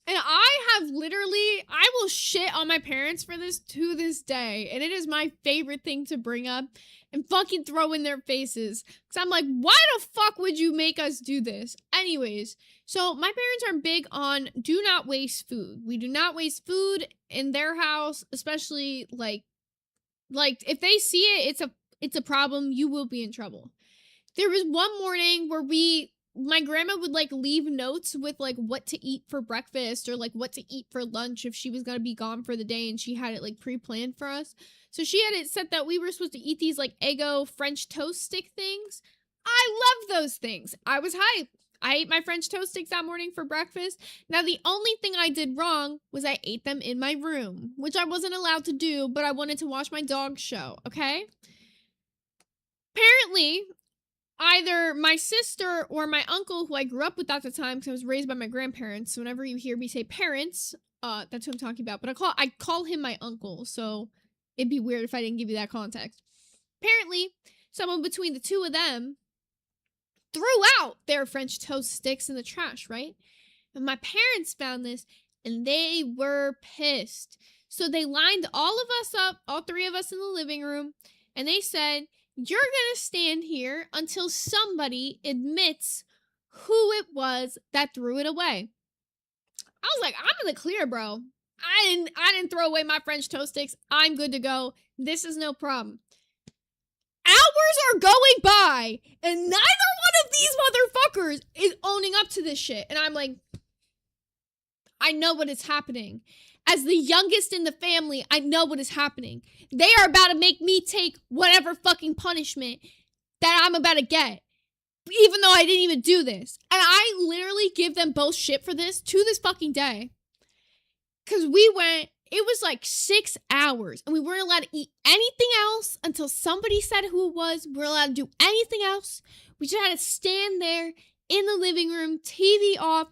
And I will shit on my parents for this to this day. And it is my favorite thing to bring up and fucking throw in their faces. Because I'm like, why the fuck would you make us do this? Anyways, so my parents are big on do not waste food. We do not waste food in their house, especially like if they see it, it's a problem. You will be in trouble. There was one morning where my grandma would like leave notes with like what to eat for breakfast or like what to eat for lunch if she was gonna be gone for the day, and she had it like pre-planned for us. So she had it set that we were supposed to eat these like Eggo French toast stick things. I love those things. I was hyped. I ate my French toast sticks that morning for breakfast. Now the only thing I did wrong was I ate them in my room, which I wasn't allowed to do, but I wanted to watch my dog show, okay? Apparently, either my sister or my uncle, who I grew up with at the time because I was raised by my grandparents. So whenever you hear me say parents, that's who I'm talking about. But I call him my uncle, so it'd be weird if I didn't give you that context. Apparently, someone between the two of them threw out their French toast sticks in the trash, right? And my parents found this, and they were pissed. So they lined all of us up, all three of us in the living room, and they said, "You're gonna stand here until somebody admits who it was that threw it away." I was like, I'm in the clear, bro. I didn't throw away my French toast sticks. I'm good to go. This is no problem. Hours are going by, and neither one of these motherfuckers is owning up to this shit. And I'm like, I know what is happening. As the youngest in the family, I know what is happening. They are about to make me take whatever fucking punishment that I'm about to get, even though I didn't even do this. And I literally give them both shit for this to this fucking day. Because it was like 6 hours, and we weren't allowed to eat anything else until somebody said who it was. We weren't allowed to do anything else. We just had to stand there in the living room, TV off,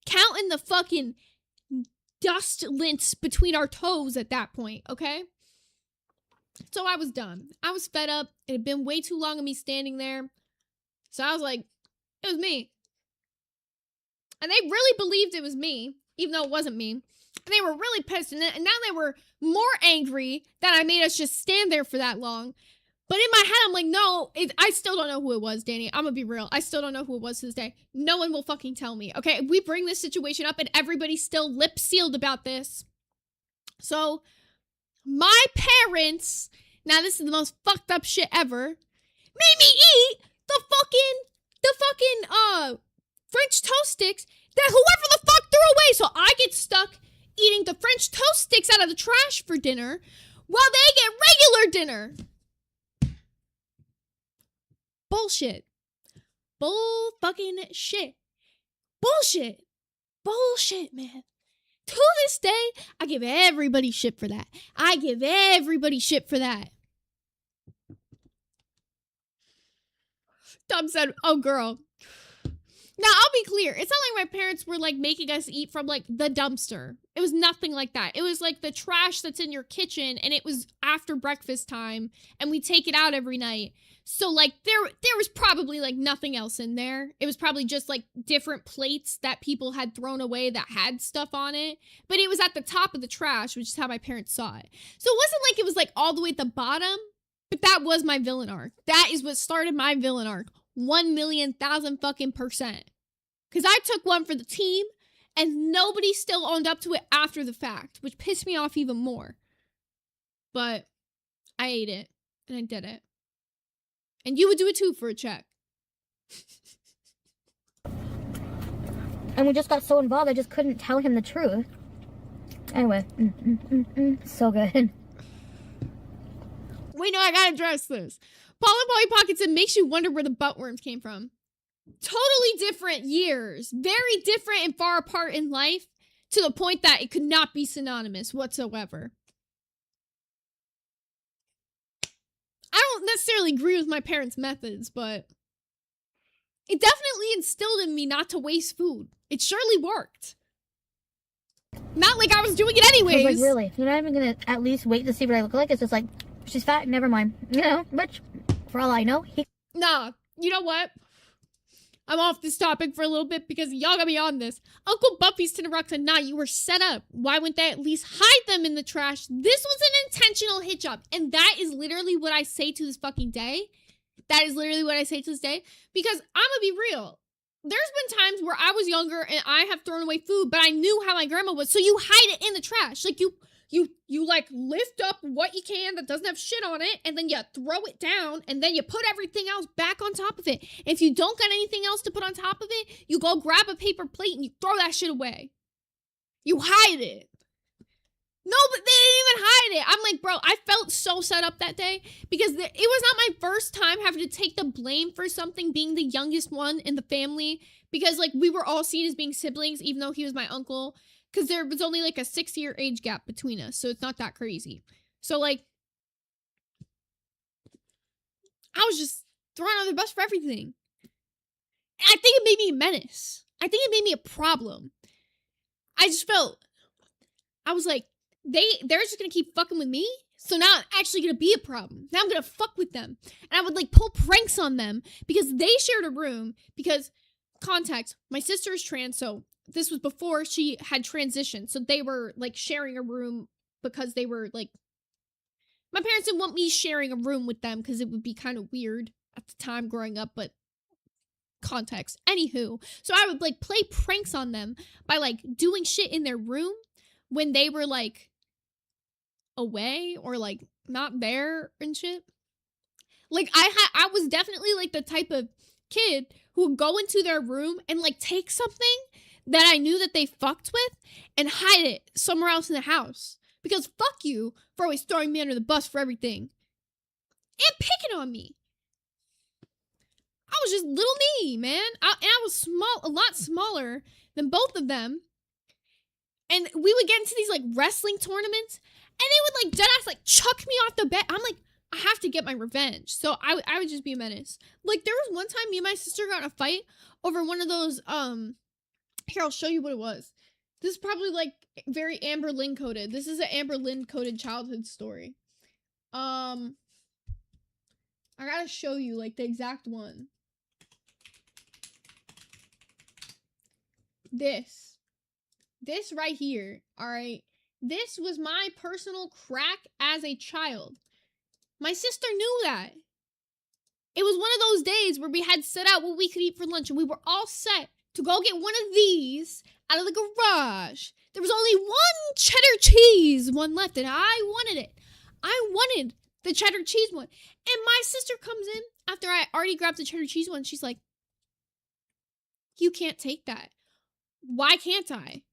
counting the fucking dust lints between our toes at that point, okay? So I was done. I was fed up. It had been way too long of me standing there. So I was like, it was me. And they really believed it was me, even though it wasn't me. And they were really pissed. And now they were more angry that I made us just stand there for that long. But in my head, I'm like, no, I still don't know who it was, Danny. I'm gonna be real. I still don't know who it was to this day. No one will fucking tell me, okay? We bring this situation up and everybody's still lip-sealed about this. So, my parents, now this is the most fucked up shit ever, made me eat the fucking French toast sticks that whoever the fuck threw away. So I get stuck eating the French toast sticks out of the trash for dinner while they get regular dinner. Bullshit. Bull fucking shit. Bullshit. Bullshit, man. To this day, I give everybody shit for that. I give everybody shit for that. Tom said, oh girl. Now, I'll be clear. It's not like my parents were like making us eat from like the dumpster. It was nothing like that. It was like the trash that's in your kitchen, and it was after breakfast time, and we take it out every night. So like there was probably like nothing else in there. It was probably just like different plates that people had thrown away that had stuff on it. But it was at the top of the trash, which is how my parents saw it. So it wasn't like it was like all the way at the bottom, but that was my villain arc. That is what started my villain arc. 1,000,000 fucking %. Because I took one for the team, and nobody still owned up to it after the fact, which pissed me off even more. But I ate it, and I did it. And you would do it too for a check. And we just got so involved, I just couldn't tell him the truth. Anyway, so good. Wait, no, I gotta address this. Paula Polly Pockets, it makes you wonder where the buttworms came from. Totally different years. Very different and far apart in life, to the point that it could not be synonymous whatsoever. I don't necessarily agree with my parents' methods, but it definitely instilled in me not to waste food. It surely worked. Not like I was doing it anyways. I was like, really? You're not even gonna at least wait to see what I look like? It's just like, she's fat, never mind. You know, which, for all I know, Nah, you know what? I'm off this topic for a little bit because y'all got me on this. Uncle Buffy's Tinted Rocks and you were set up. Why wouldn't they at least hide them in the trash? This was an intentional hit job. And that is literally what I say to this fucking day. That is literally what I say to this day. Because I'm gonna be real. There's been times where I was younger and I have thrown away food, but I knew how my grandma was. So you hide it in the trash. Like you like lift up what you can that doesn't have shit on it, and then you throw it down, and then you put everything else back on top of it. If you don't got anything else to put on top of it, you go grab a paper plate and you throw that shit away. You hide it. No, but they didn't even hide it. I'm like, bro, I felt so set up that day because it was not my first time having to take the blame for something, being the youngest one in the family, because like we were all seen as being siblings, even though he was my uncle. Because there was only like a 6-year age gap between us, so it's not that crazy. So like, I was just thrown under the bus for everything. And I think it made me a menace. I think it made me a problem. I just felt, I was like, they're just gonna keep fucking with me, so now I'm actually gonna be a problem. Now I'm gonna fuck with them. And I would like pull pranks on them because they shared a room, because, context, my sister is trans, so this was before she had transitioned, so they were, like, sharing a room because they were, like... My parents didn't want me sharing a room with them because it would be kind of weird at the time growing up, but... Context. Anywho. So I would, like, play pranks on them by, like, doing shit in their room when they were, like, away or, like, not there and shit. Like, I was definitely, like, the type of kid who would go into their room and, like, take something that I knew that they fucked with and hide it somewhere else in the house. Because fuck you for always throwing me under the bus for everything. And picking on me. I was just little me, man. I was small, a lot smaller than both of them. And we would get into these, like, wrestling tournaments. And they would, like, deadass, like, chuck me off the bed. I'm like, I have to get my revenge. So I would just be a menace. Like, there was one time me and my sister got in a fight over one of those, here, I'll show you what it was. This is probably, like, very Amber Lynn coded. This is an Amber Lynn coded childhood story. I gotta show you, like, the exact one. This right here, alright? This was my personal crack as a child. My sister knew that. It was one of those days where we had set out what we could eat for lunch, and we were all set to go get one of these out of the garage. There was only one cheddar cheese one left, and I wanted it. I wanted the cheddar cheese one. And my sister comes in after I already grabbed the cheddar cheese one. She's like, you can't take that. Why can't I?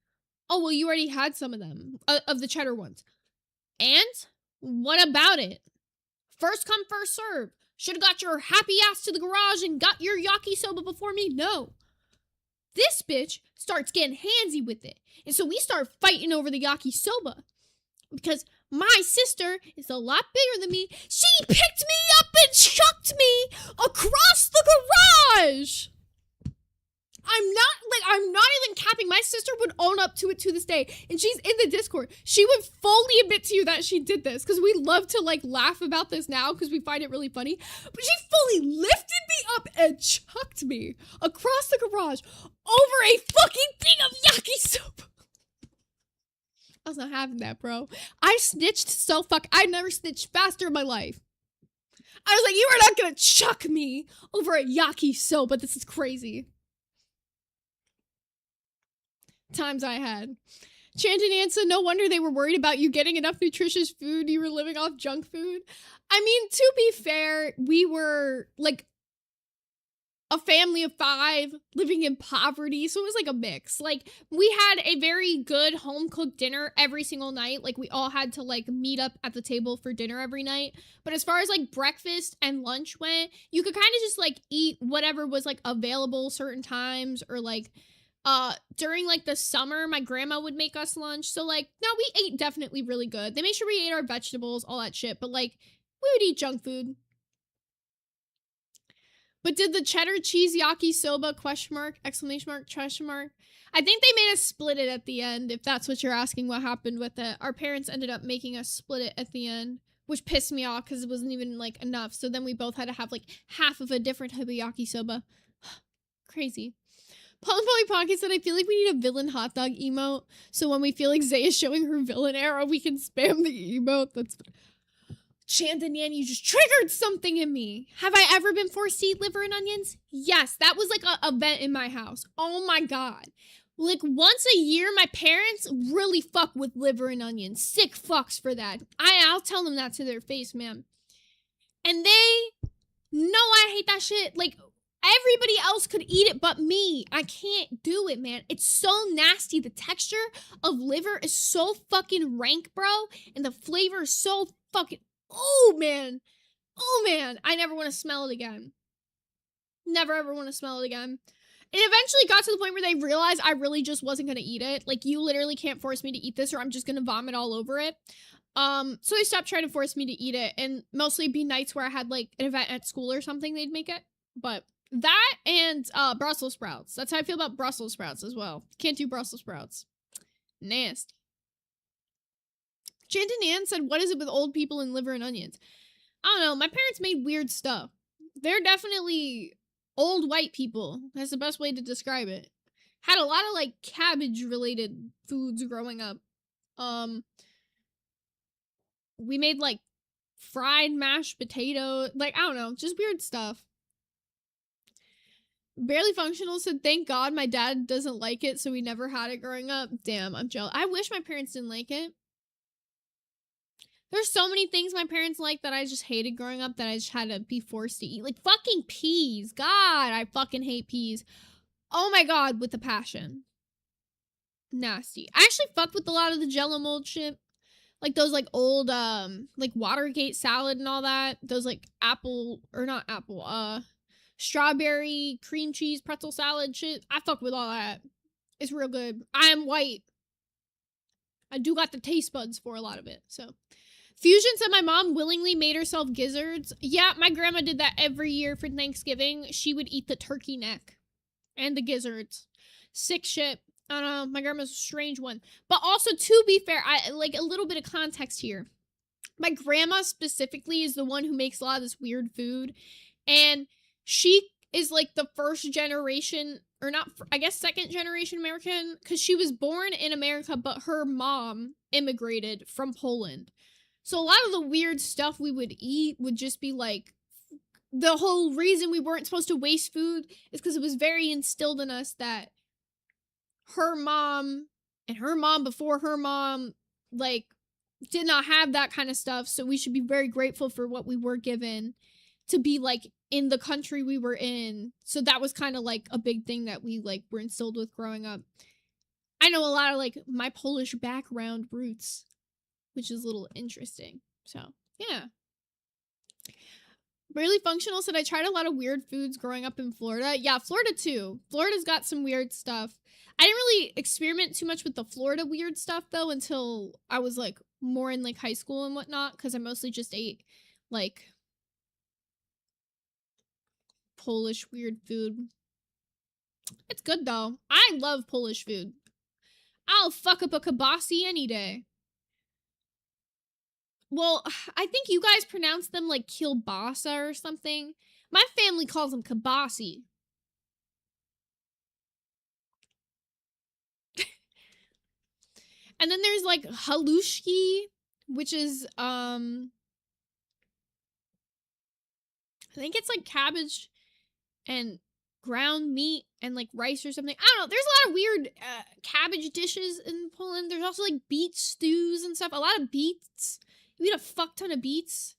Oh, well, you already had some of them, of the cheddar ones. And what about it? First come, first serve. Should have got your happy ass to the garage and got your yakisoba before me? No. This bitch starts getting handsy with it. And so we start fighting over the yakisoba. Because my sister is a lot bigger than me. She picked me up and chucked me across the garage. I'm not even capping. My sister would own up to it to this day. And she's in the Discord. She would fully admit to you that she did this. Because we love to, like, laugh about this now because we find it really funny. But she fully lifted me up and chucked me across the garage over a fucking thing of yakisoba. I was not having that, bro. I snitched so I've never snitched faster in my life. I was like, you are not gonna chuck me over a yakisoba. This is crazy. Times I had. Chanting Ansa, no wonder they were worried about you getting enough nutritious food. You were living off junk food. I mean, to be fair, we were, like, a family of 5 living in poverty, so it was like a mix. Like, we had a very good home-cooked dinner every single night. Like, we all had to, like, meet up at the table for dinner every night. But as far as, like, breakfast and lunch went, you could kind of just, like, eat whatever was, like, available certain times, or, like, during, like, the summer, my grandma would make us lunch. So, like, no, we ate definitely really good. They made sure we ate our vegetables, all that shit. But, like, we would eat junk food. But did the cheddar cheese yakisoba, question mark, exclamation mark, question mark? I think they made us split it at the end, if that's what you're asking what happened with it. Our parents ended up making us split it at the end, which pissed me off because it wasn't even, like, enough. So then we both had to have, like, half of a different type of yakisoba. crazy. Paul and Polly Pocket said, I feel like we need a villain hot dog emote. So when we feel like Zay is showing her villain arrow, we can spam the emote. That's... Chandanyan, you just triggered something in me. Have I ever been forced to eat liver and onions? Yes, that was like a event in my house. Oh my God. Like once a year, my parents really fuck with liver and onions. Sick fucks for that. I'll tell them that to their face, man. And they know I hate that shit. Like everybody else could eat it but me. I can't do it, man. It's so nasty. The texture of liver is so fucking rank, bro. And the flavor is so fucking... Oh, man. Oh, man. I never want to smell it again. Never ever want to smell it again. It eventually got to the point where they realized I really just wasn't going to eat it. Like, you literally can't force me to eat this or I'm just going to vomit all over it. So they stopped trying to force me to eat it. And mostly it'd be nights where I had, like, an event at school or something, they'd make it. But that and Brussels sprouts. That's how I feel about Brussels sprouts as well. Can't do Brussels sprouts. Nasty. Janton Ann said, what is it with old people and liver and onions? I don't know. My parents made weird stuff. They're definitely old white people. That's the best way to describe it. Had a lot of, like, cabbage-related foods growing up. We made, like, fried mashed potato. Like, I don't know. Just weird stuff. Barely Functional said, thank God my dad doesn't like it, so we never had it growing up. Damn, I'm jealous. I wish my parents didn't like it. There's so many things my parents like that I just hated growing up that I just had to be forced to eat. Like fucking peas. God, I fucking hate peas. Oh my God, with a passion. Nasty. I actually fucked with a lot of the Jell-O mold shit. Like those like old, like Watergate salad and all that. Those like strawberry cream cheese pretzel salad shit. I fuck with all that. It's real good. I am white. I do got the taste buds for a lot of it, so... Fusion said my mom willingly made herself gizzards. Yeah, my grandma did that every year for Thanksgiving. She would eat the turkey neck and the gizzards. Sick shit. I don't know. My grandma's a strange one. But also, to be fair, I like a little bit of context here. My grandma specifically is the one who makes a lot of this weird food. And she is like the first generation, or not, I guess second generation American. Because she was born in America, but her mom immigrated from Poland. So a lot of the weird stuff we would eat would just be like, the whole reason we weren't supposed to waste food is because it was very instilled in us that her mom and her mom before her mom, like, did not have that kind of stuff. So we should be very grateful for what we were given to be like in the country we were in. So that was kind of like a big thing that we like were instilled with growing up. I know a lot of like my Polish background roots, which is a little interesting. So, yeah. Barely Functional said, I tried a lot of weird foods growing up in Florida. Yeah, Florida too. Florida's got some weird stuff. I didn't really experiment too much with the Florida weird stuff, though, until I was, like, more in, like, high school and whatnot, because I mostly just ate, like, Polish weird food. It's good, though. I love Polish food. I'll fuck up a kibasi any day. Well, I think you guys pronounce them like kielbasa or something. My family calls them kibasi. And then there's like halushki, which is I think it's like cabbage and ground meat and like rice or something. I don't know. There's a lot of weird cabbage dishes in Poland. There's also like beet stews and stuff. A lot of beets. You eat a fuck ton of beets.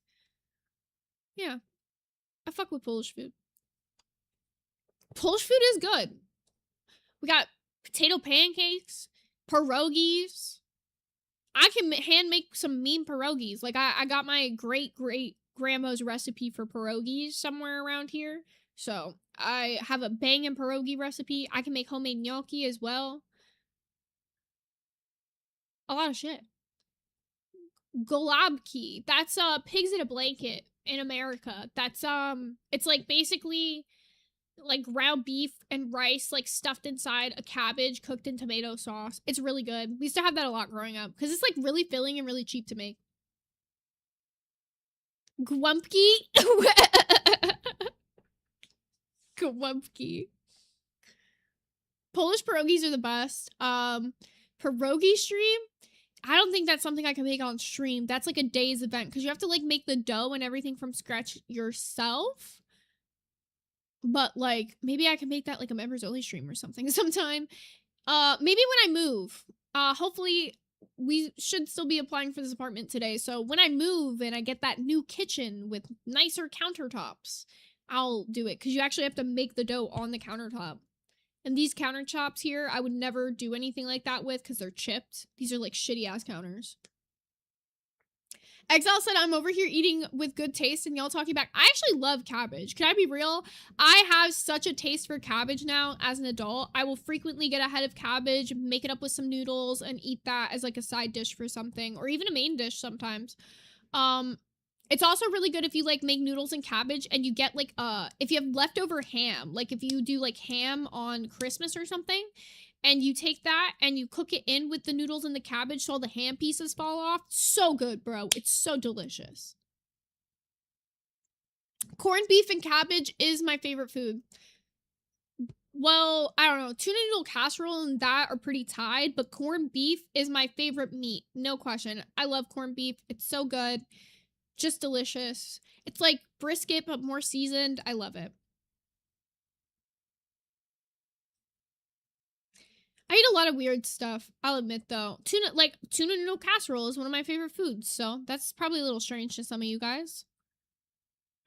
Yeah. I fuck with Polish food. Polish food is good. We got potato pancakes, pierogies. I can hand make some mean pierogies. Like, I got my great-great-grandma's recipe for pierogies somewhere around here. So, I have a banging pierogi recipe. I can make homemade gnocchi as well. A lot of shit. Golabki. That's pigs in a blanket in America. That's it's like basically like ground beef and rice like stuffed inside a cabbage cooked in tomato sauce. It's really good. We used to have that a lot growing up because it's like really filling and really cheap to make. Gwumpki. Gwumpki. Polish pierogies are the best. Pierogi stream. I don't think that's something I can make on stream. That's like a day's event because you have to like make the dough and everything from scratch yourself. But like maybe I can make that like a members only stream or something sometime. Maybe when I move. Hopefully we should still be applying for this apartment today. So when I move and I get that new kitchen with nicer countertops, I'll do it because you actually have to make the dough on the countertop. And these countertops here, I would never do anything like that with because they're chipped. These are like shitty ass counters. Exile said, I'm over here eating with good taste and y'all talking back. I actually love cabbage. Can I be real? I have such a taste for cabbage now as an adult. I will frequently get a head of cabbage, make it up with some noodles, and eat that as like a side dish for something, or even a main dish sometimes. It's also really good if you like make noodles and cabbage and you get like if you have leftover ham, like if you do like ham on Christmas or something, and you take that and you cook it in with the noodles and the cabbage so all the ham pieces fall off. So good, bro. It's so delicious. Corned beef and cabbage is my favorite food. Well, I don't know. Tuna noodle casserole and that are pretty tied, but corned beef is my favorite meat. No question. I love corned beef. It's so good. Just delicious. It's like brisket, but more seasoned. I love it. I eat a lot of weird stuff, I'll admit, though. Tuna noodle casserole is one of my favorite foods, so that's probably a little strange to some of you guys.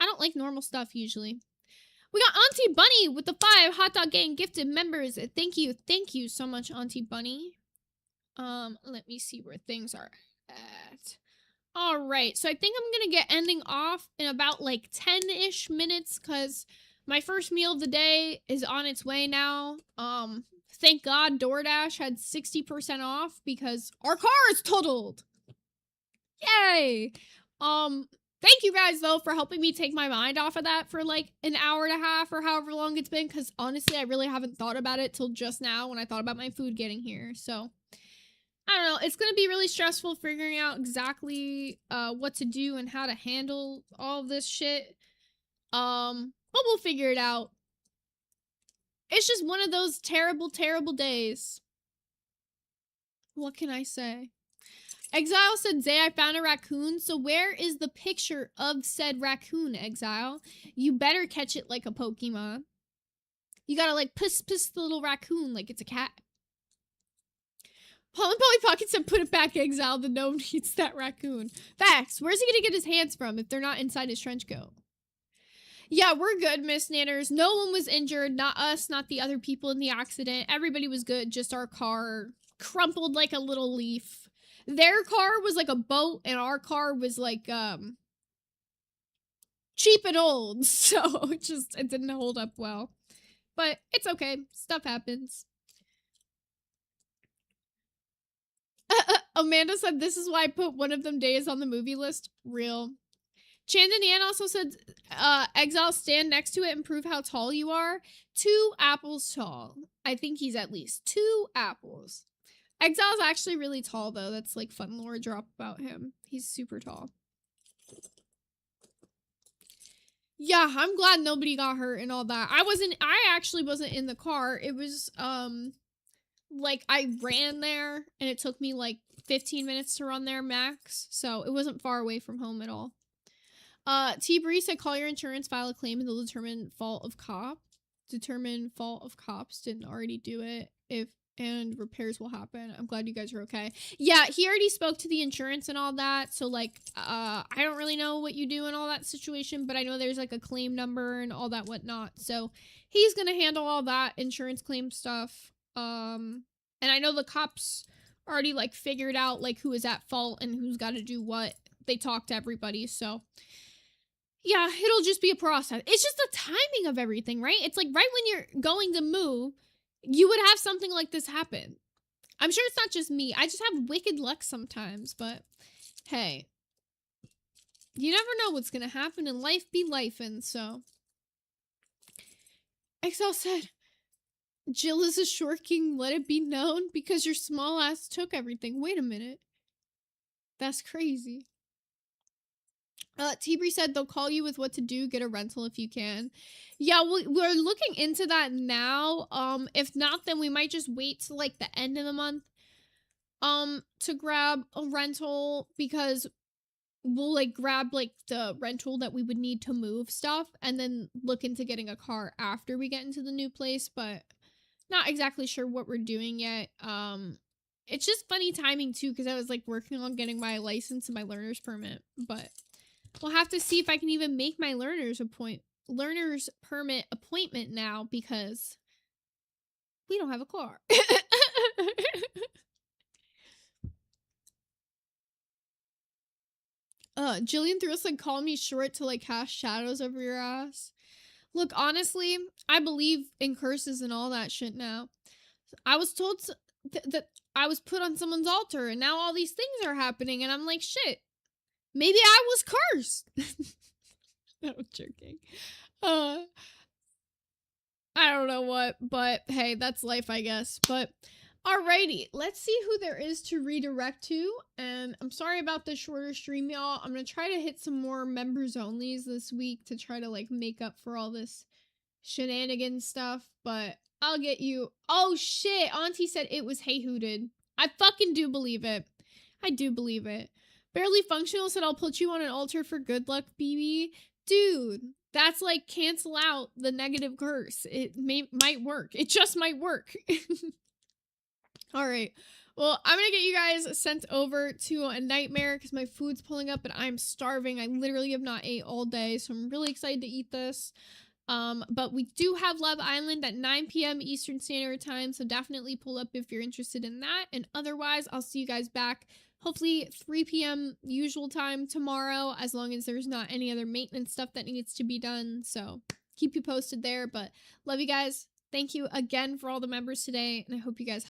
I don't like normal stuff, usually. We got Auntie Bunny with the 5 Hot Dog Gang gifted members. Thank you so much, Auntie Bunny. Let me see where things are at. All right, so I think I'm gonna get ending off in about like 10-ish minutes because my first meal of the day is on its way now. Thank God DoorDash had 60% off because our car is totaled. Yay! Thank you guys though for helping me take my mind off of that for like an hour and a half or however long it's been, because honestly I really haven't thought about it till just now when I thought about my food getting here. So I don't know, it's gonna be really stressful figuring out exactly what to do and how to handle all of this shit. But we'll figure it out. It's just one of those terrible, terrible days. What can I say? Exile said, Zay, I found a raccoon. So where is the picture of said raccoon, Exile? You better catch it like a Pokemon. You gotta like piss the little raccoon like it's a cat. Paul and Polly Pocket said, put it back, Exile. The gnome needs that raccoon. Facts. Where's he gonna get his hands from if they're not inside his trench coat? Yeah, we're good, Miss Nanners. No one was injured. Not us, not the other people in the accident. Everybody was good. Just our car crumpled like a little leaf. Their car was like a boat, and our car was like, cheap and old. So it didn't hold up well. But it's okay. Stuff happens. Amanda said, this is why I put one of them days on the movie list. Real. Chandon Yan also said, Exile, stand next to it and prove how tall you are. 2 apples tall. I think he's at least 2 apples. Exile's actually really tall, though. That's, like, fun lore drop about him. He's super tall. Yeah, I'm glad nobody got hurt and all that. I actually wasn't in the car. It was, like, I ran there, and it took me, like, 15 minutes to run there max. So it wasn't far away from home at all. T-Bree said, call your insurance, file a claim, and they'll determine fault of cops. Didn't already do it. And repairs will happen. I'm glad you guys are okay. Yeah, he already spoke to the insurance and all that. So, like, I don't really know what you do in all that situation, but I know there's, like, a claim number and all that whatnot. So, he's gonna handle all that insurance claim stuff. And I know the cops already, like, figured out, like, who is at fault and who's got to do what. They talked to everybody, so... Yeah, it'll just be a process. It's just the timing of everything, right? It's like right when you're going to move, you would have something like this happen. I'm sure it's not just me. I just have wicked luck sometimes, but hey. You never know what's gonna happen in life be lifing, so. Excel said, Jill is a short king, let it be known, because your small ass took everything. Wait a minute. That's crazy. Tibri said they'll call you with what to do. Get a rental if you can. Yeah, we're looking into that now. If not, then we might just wait till like the end of the month to grab a rental, because we'll like grab like the rental that we would need to move stuff and then look into getting a car after we get into the new place, but not exactly sure what we're doing yet. It's just funny timing too, because I was like working on getting my license and my learner's permit, but we'll have to see if I can even make my learner's permit appointment now, because we don't have a car. Jillian threw us like, call me short to like cast shadows over your ass. Look, honestly, I believe in curses and all that shit now. I was told that I was put on someone's altar, and now all these things are happening, and I'm like, shit, maybe I was cursed. No, I'm joking. I don't know what, but hey, that's life, I guess. But alrighty, let's see who there is to redirect to. And I'm sorry about the shorter stream, y'all. I'm gonna try to hit some more members onlys this week to try to like make up for all this shenanigans stuff, but I'll get you. Oh shit, Auntie said it was Hey Hooted. I fucking do believe it. I do believe it. Barely Functional said I'll put you on an altar for good luck, BB. Dude, that's like cancel out the negative curse. It might work. It just might work. All right. Well, I'm gonna get you guys sent over to a nightmare because my food's pulling up and I'm starving. I literally have not ate all day, so I'm really excited to eat this. But we do have Love Island at 9 p.m. Eastern Standard Time, so definitely pull up if you're interested in that. And otherwise, I'll see you guys back hopefully 3 p.m. usual time tomorrow, as long as there's not any other maintenance stuff that needs to be done. So keep you posted there, but love you guys. Thank you again for all the members today, and I hope you guys